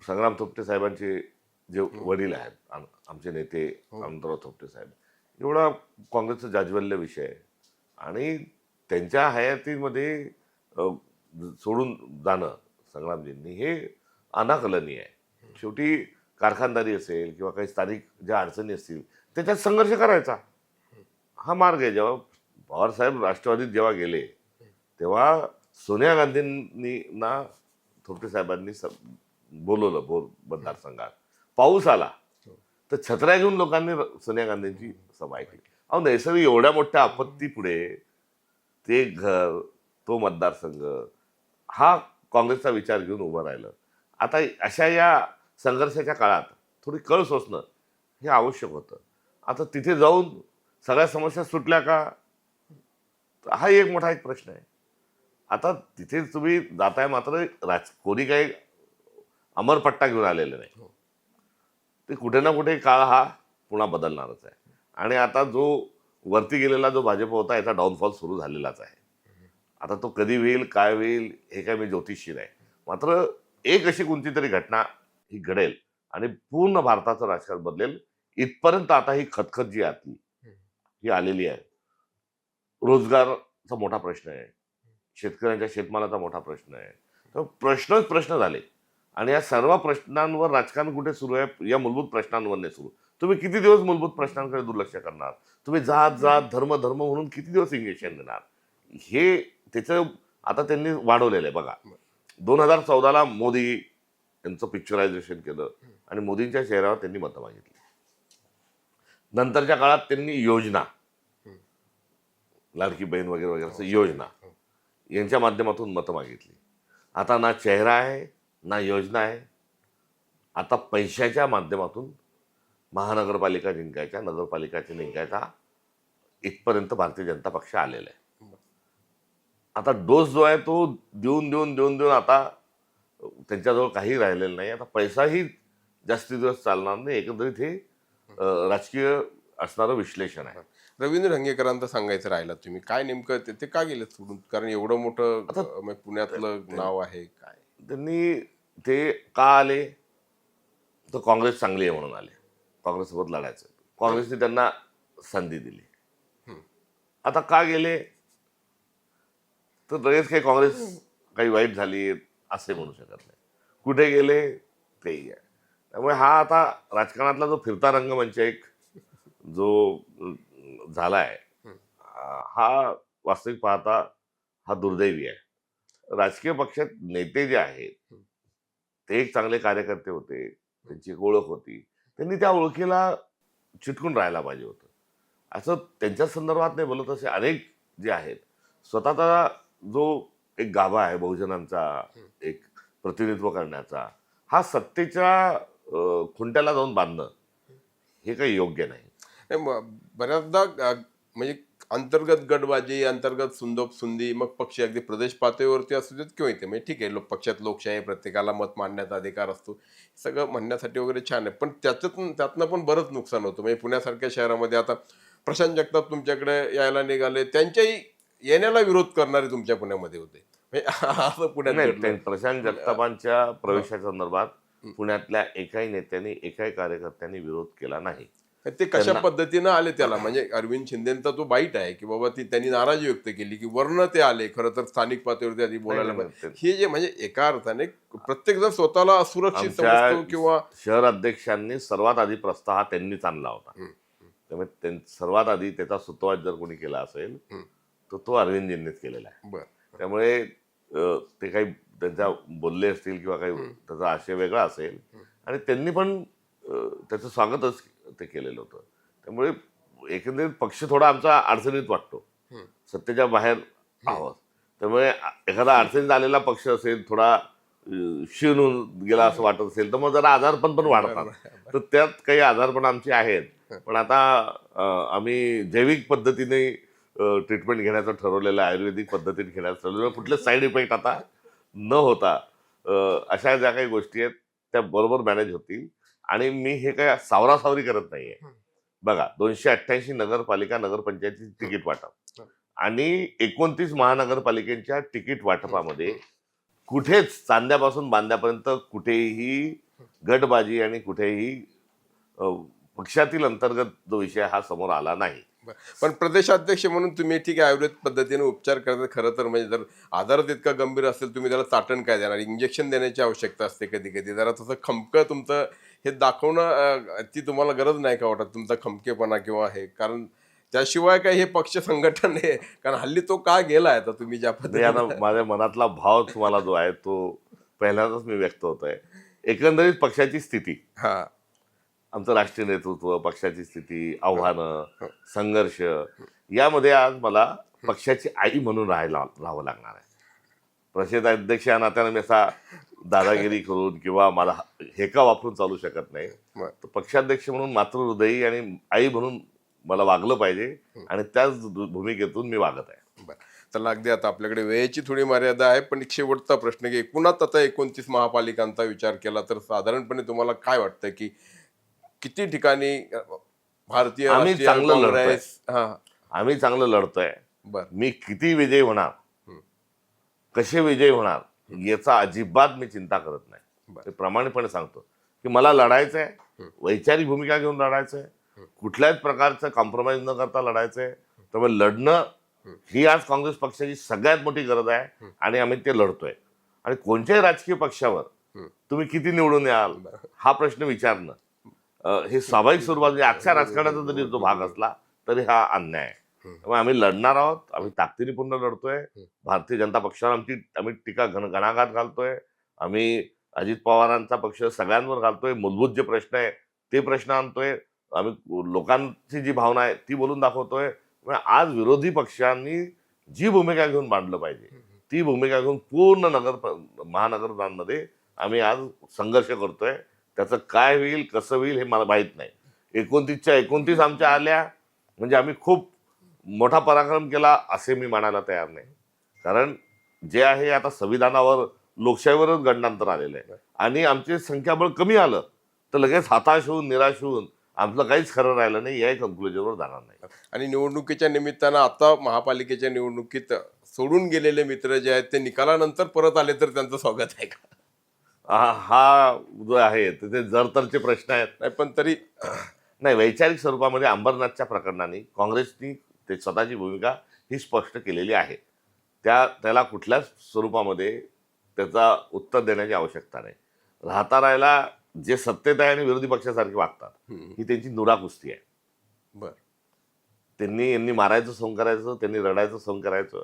संग्राम थोपटे साहेबांचे जे वडील आहेत आमचे नेते आमदार थोपटे साहेब, एवढा काँग्रेसचा जाज्वल्य विषय आहे आणि त्यांच्या हयातीमध्ये सोडून जाणं संग्रामजींनी हे अनाकलनीय आहे. शेवटी कारखानदारी असेल किंवा काही स्थानिक ज्या अडचणी असतील त्याच्यात संघर्ष करायचा हा मार्ग आहे. जेव्हा पवारसाहेब राष्ट्रवादीत जेव्हा गेले तेव्हा सोनिया गांधींनी ना थोपटे साहेबांनी बोलवलं मतदारसंघात. पाऊस आला तर छत्र्या घेऊन लोकांनी सोनिया गांधींची सभा ऐकली. अहो नैसर्गिक एवढ्या मोठ्या आपत्ती पुढे ते घर तो मतदारसंघ हा काँग्रेसचा विचार घेऊन उभं राहिलं. आता अशा या संघर्षाच्या काळात थोडी कळ सोसणं हे आवश्यक होतं. आता तिथे जाऊन सगळ्या समस्या सुटल्या का हा एक मोठा एक प्रश्न आहे. आता तिथे तुम्ही जाताय मात्र कोणी काही अमरपट्टा घेऊन आलेले नाही. ते कुठे ना कुठे काळ हा पुन्हा बदलणारच आहे आणि आता जो वरती गेलेला जो भाजप होता याचा डाऊनफॉल सुरू झालेलाच आहे. आता तो कधी होईल काय होईल हे काय मी ज्योतिषी नाही, मात्र एक अशी कोणती तरी घटना ही घडेल आणि पूर्ण भारताचं राजकारण बदलेल. इथपर्यंत आता ही खतखत जी आती ही आलेली आहे. रोजगारचा मोठा प्रश्न आहे, शेतकऱ्यांच्या शेतमालाचा मोठा प्रश्न आहे. तर प्रश्नच प्रश्न झाले आणि या सर्व प्रश्नांवर राजकारण कुठे सुरू आहे? या मूलभूत प्रश्नांवर नाही सुरू. तुम्ही किती दिवस मूलभूत प्रश्नांकडे दुर्लक्ष करणार? तुम्ही जात जात धर्म धर्म म्हणून किती दिवस इंजेक्शन देणार? हे त्याचं आता त्यांनी वाढवलेलं आहे. बघा 2014ला मोदी यांचं पिक्चरायझेशन केलं आणि मोदींच्या चेहऱ्यावर त्यांनी मतं मागितली. नंतरच्या काळात त्यांनी योजना लाडकी बहीण वगैरे वगैरे असं योजना यांच्या माध्यमातून मतं मागितली. आता ना चेहरा आहे ना योजना आहे. आता पैशाच्या माध्यमातून महानगरपालिका जिंकायच्या, नगरपालिकाच्या जिंकायचा इथपर्यंत भारतीय जनता पक्ष आलेला आहे. आता डोस जो आहे तो देऊन देऊन देऊन देऊन आता त्यांच्याजवळ काही राहिलेलं नाही. आता पैसाही जास्ती दिवस चालणार नाही. एकंदरीत हे राजकीय असणारं विश्लेषण आहे. रवींद्र धंगेकरांचं सांगायचं राहिलं, तुम्ही काय नेमकं ते का गेले सोडून? कारण एवढं मोठं म्हणजे पुण्यातलं नाव आहे. काय त्यांनी ते का आले तर काँग्रेस चांगली आहे म्हणून आले. काँग्रेससोबत लढायचं. काँग्रेसने त्यांना संधी दिली. आता का गेले तर लगेच काही काँग्रेस काही वाईट झाली असे म्हणू शकत नाही. कुठे गेले तेही आहे. त्यामुळे हा आता राजकारणातला जो फिरता रंगमंच एक जो झाला आहे हा वास्तविक पाहता हा दुर्दैवी आहे. राजकीय पक्षात नेते जे आहेत ते एक चांगले कार्यकर्ते होते, त्यांची एक ओळख होती, त्यांनी त्या ओळखीला चिटकून राहायला पाहिजे होतं. असं त्यांच्या संदर्भात नाही बोलत. असे अनेक जे आहेत स्वतःचा जो एक गाभा आहे बहुजनांचा एक प्रतिनिधित्व करण्याचा हा सत्तेच्या खुंट्याला जाऊन बांधणं हे काही योग्य नाही. बऱ्याचदा म्हणजे अंतर्गत गटबाजी, अंतर्गत सुंदोप सुंदी, मग पक्ष अगदी प्रदेश पातळीवरती असू देत किंवा इथे म्हणजे ठीक आहे पक्षात लोकशाही, प्रत्येकाला मत मांडण्याचा अधिकार असतो, सगळं म्हणण्यासाठी वगैरे छान आहे. पण त्यातनं पण बरंच नुकसान होतं. म्हणजे पुण्यासारख्या शहरामध्ये आता प्रशांत जगताप तुमच्याकडे यायला निघाले, त्यांच्याही येण्याला विरोध करणारे तुमच्या पुण्यामध्ये होते. असं पुण्यात प्रशांत जगतापांच्या प्रवेशाच्या संदर्भात पुण्यातल्या एकाही नेत्यांनी एकाही कार्यकर्त्यांनी विरोध केला नाही. ते कशा पद्धतीनं आले त्याला, म्हणजे अरविंद शिंदेचा तो बाईट आहे की बाबा त्यांनी नाराजी व्यक्त केली की वर्ण ते आले, खरं तर स्थानिक पातळीवरती आधी बोलायला पाहिजे. हे जे म्हणजे एका अर्थाने प्रत्येक जण स्वतःला असुरक्षित समजतो किंवा शहर अध्यक्षांनी सर्वात आधी प्रस्ताव हा त्यांनीच आणला होता. त्यामुळे सर्वात आधी त्याचा सुतोवाच जर कोणी केला असेल तर तो अरविंदजींनीच केलेला आहे. बरं. त्यामुळे ते काही त्यांच्या बोलले असतील किंवा काही त्याचा आशय वेगळा असेल आणि त्यांनी पण त्याचं स्वागतच ते केलेलं होतं. त्यामुळे एकंदरीत पक्ष थोडा आमचा अडचणीत वाटतो, सत्तेच्या बाहेर आहोत. त्यामुळे एखादा अडचणीत आलेला पक्ष असेल, थोडा क्षीण होऊन गेला असं वाटत असेल तर मग जरा आजारपण पण वाढतात. तर त्यात काही आजारपण आमचे आहेत. पण आता आम्ही जैविक पद्धतीने ट्रीटमेंट घेण्याचं ठरवलेलं आहे, आयुर्वेदिक पद्धतीने घेण्याचं ठरवलेलं, कुठले साईड इफेक्ट आता न होता अशा ज्या काही गोष्टी आहेत त्या बरोबर मॅनेज होतील. आणि मी हे काय सावरासावरी करत नाहीये. बघा 288 नगरपालिका नगरपंचायतीची तिकीट वाटप आणि 29 महानगरपालिकेच्या तिकीट वाटपामध्ये कुठेच चांद्यापासून बांद्यापर्यंत कुठेही गटबाजी आणि कुठेही पक्षातील अंतर्गत जो विषय हा समोर आला नाही. पण प्रदेशाध्यक्ष म्हणून तुम्ही ठीक आहे आयुर्वेद पद्धतीने उपचार करतात. खरं तर म्हणजे जर आजार इतका गंभीर असेल तुम्ही त्याला चाटण काय देणार, इंजेक्शन देण्याची आवश्यकता असते कधी कधी. जरा तसं खमकं तुमचं हे दाखवणं ती तुम्हाला गरज नाही का वाटत, तुमचा खमकेपणा किंवा हे, कारण त्याशिवाय काय हे पक्ष संघटन आहे, कारण हल्ली तो का गेला आहे आता तुम्ही ज्या आता पद्धतीने. माझ्या मनातला भाव तुम्हाला जो आहे तो पहिल्यांदाच मी व्यक्त होतोय. एकंदरीत पक्षाची स्थिती, हा आमचं राष्ट्रीय नेतृत्व, पक्षाची स्थिती, आव्हानं, संघर्ष यामध्ये आज मला पक्षाची आई म्हणून राहावं लागणार आहे. प्रदेशाध्यक्ष या नात्यानं मी असा दादागिरी करून किंवा मला हेका वापरून चालू शकत नाही. तर पक्षाध्यक्ष म्हणून मातृहृदयी आणि आई म्हणून मला वागलं पाहिजे आणि त्याच भूमिकेतून मी वागत आहे. बरं, तर अगदी आता आपल्याकडे वेळेची थोडी मर्यादा आहे, पण एक शेवटचा प्रश्न की एकूणात आता 29 महापालिकांचा विचार केला तर साधारणपणे तुम्हाला काय वाटतं की किती ठिकाणी भारतीय आम्ही राष्ट्रीय चांगलं लढतोय. काँग्रेस. हा आम्ही चांगलं लढतोय. बर मी किती विजयी होणार, कसे विजयी होणार याचा अजिबात मी चिंता करत नाही. ते प्रामाणिकपणे सांगतो की मला लढायचं आहे, वैचारिक भूमिका घेऊन लढायचं आहे, कुठल्याच प्रकारचं कॉम्प्रोमाइज न करता लढायचं आहे. त्यामुळे लढणं ही आज काँग्रेस पक्षाची सगळ्यात मोठी गरज आहे आणि आम्ही ते लढतोय. आणि कोणत्याही राजकीय पक्षावर तुम्ही किती निवडून याल हा प्रश्न विचारणं हे स्वाभाविक स्वरूपात म्हणजे आजच्या राजकारणाचा जरी जो भाग असला तरी हा अन्याय आहे. त्यामुळे आम्ही लढणार आहोत, आम्ही ताकदीने पूर्ण लढतोय. भारतीय जनता पक्षावर आम्ही टीका घणाघात घालतोय. आम्ही अजित पवारांचा पक्ष सगळ्यांवर घालतोय. मूलभूत जे प्रश्न आहे ते प्रश्न आणतोय. आम्ही लोकांची जी भावना आहे ती बोलून दाखवतोय. आज विरोधी पक्षांनी जी भूमिका घेऊन मांडलं पाहिजे ती भूमिका घेऊन पूर्ण महानगरांमध्ये आम्ही आज संघर्ष करतोय. त्याचं काय होईल कसं होईल हे मला माहीत नाही. 29च्या 29 आमच्या आल्या म्हणजे आम्ही खूप मोठा पराक्रम केला असे मी म्हणायला तयार नाही. कारण जे आहे आता संविधानावर लोकशाहीवरच गंडांतर आलेलं आहे आणि आमचे संख्याबळ कमी आलं तर लगेच हताश होऊन निराश होऊन आमचं काहीच खरं राहिलं नाही या कन्क्लुजनवर जाणार नाही. आणि निवडणुकीच्या निमित्तानं आता महापालिकेच्या निवडणुकीत सोडून गेलेले मित्र जे आहेत ते निकालानंतर परत आले तर त्यांचं स्वागत आहे का? हा जो आहे ते जरतरचे प्रश्न आहेत. नाही पण तरी नाही, वैचारिक स्वरूपामध्ये अंबरनाथच्या प्रकरणाने काँग्रेसनी ते स्वतःची भूमिका ही स्पष्ट केलेली आहे. त्याला कुठल्याच स्वरूपामध्ये त्याचा उत्तर देण्याची आवश्यकता नाही. राहायला जे सत्तेत आहे आणि विरोधी पक्षासारखे वागतात ही त्यांची नुरा कुस्ती आहे. बर यांनी मारायचं सहन करायचं, त्यांनी रडायचं सहन करायचं.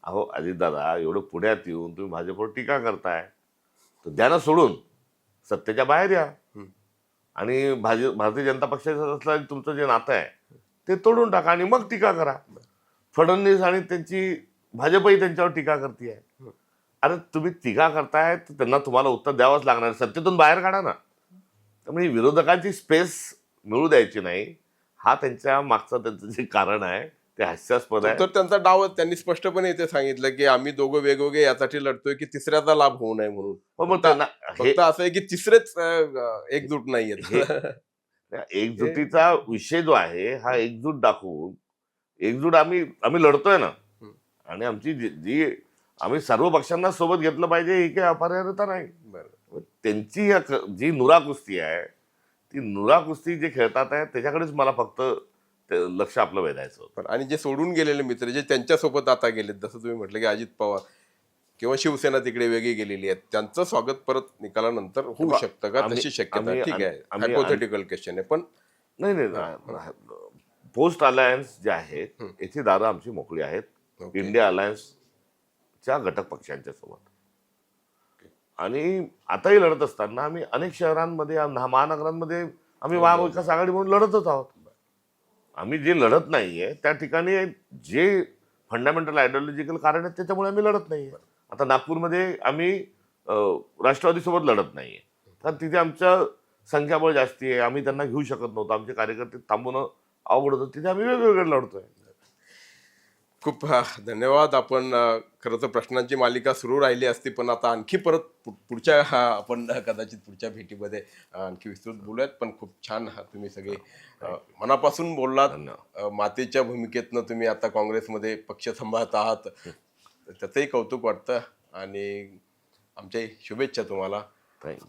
अहो अजितदादा, एवढं पुण्यात येऊन तुम्ही भाजपवर टीका करताय तर द्या ना सोडून, सत्तेच्या बाहेर या आणि भारतीय जनता पक्षाचं असलं तुमचं जे नातं आहे ते तोडून टाका आणि मग टीका करा. फडणवीस आणि त्यांची भाजपही त्यांच्यावर टीका करते आहे. अरे तुम्ही टीका करताय तर त्यांना तुम्हाला उत्तर द्यावंच लागणार, सत्तेतून बाहेर काढा ना. त्यामुळे विरोधकांची स्पेस मिळू द्यायची नाही हा त्यांच्या मागचं त्यांचं जे कारण आहे ते हास्यास्पद आहे. तर त्यांचा डाव त्यांनी स्पष्टपणे इथे सांगितलं की आम्ही दोघं वेगवेगळे यासाठी लढतोय की तिसऱ्याचा लाभ होऊ नये म्हणून. मग त्यांना फक्त असं आहे की तिसरेच एकजूट नाहीये. एकजुटीचा विषय जो आहे हा एकजूट दाखवून एकजूट आम्ही लढतोय ना. आणि आमची जी आम्ही सर्व पक्षांना सोबत घेतलं पाहिजे ही काही अपरिहार्यता नाही. त्यांची जी नुरा कुस्ती आहे ती नुरा कुस्ती जे खेळतात आहे त्याच्याकडेच मला फक्त लक्ष आपलं वेधायचं होतं. आणि जे सोडून गेलेले मित्र जे त्यांच्यासोबत आता गेलेत, जसं तुम्ही म्हटलं की अजित पवार किंवा शिवसेना तिकडे वेगळी गेलेली आहे, त्यांचं स्वागत परत निकालानंतर होऊ शकतं का? तशी शक्यता ठीक आहे, हायपोथेटिकल क्वेश्चन आहे. पण नाही पोस्ट अलायन्स जे आहेत याची दारं आमची मोकळी आहेत ओके. इंडिया अलायन्सच्या घटक पक्षांच्या सोबत. आणि आताही लढत असताना आम्ही अनेक शहरांमध्ये महानगरांमध्ये आम्ही महाविकास आघाडी म्हणून लढतच आहोत. आम्ही जे लढत नाहीये त्या ठिकाणी जे फंडामेंटल आयडिओलॉजिकल कारण आहेत त्याच्यामुळे आम्ही लढत नाहीये. आता नागपूरमध्ये आम्ही राष्ट्रवादीसोबत लढत नाहीये कारण तिथे आमचं संख्याबळ जास्ती आहे. आम्ही त्यांना घेऊ शकत नव्हतो. आमचे कार्यकर्ते थांबवणं अवघड होतं. तिथे आम्ही वेगवेगळे लढतोय. खूप धन्यवाद. आपण खरं तर प्रश्नांची मालिका सुरू राहिली असती, पण आता आणखी परत पुढच्या आपण कदाचित पुढच्या भेटीमध्ये आणखी विस्तृत बोलूयात. पण खूप छान तुम्ही सगळे मनापासून बोललात. मातेच्या भूमिकेतनं तुम्ही आता काँग्रेसमध्ये पक्ष सांभाळत आहात, त्याचंही कौतुक वाटतं आणि आमच्याही शुभेच्छा तुम्हाला. थँक्यू.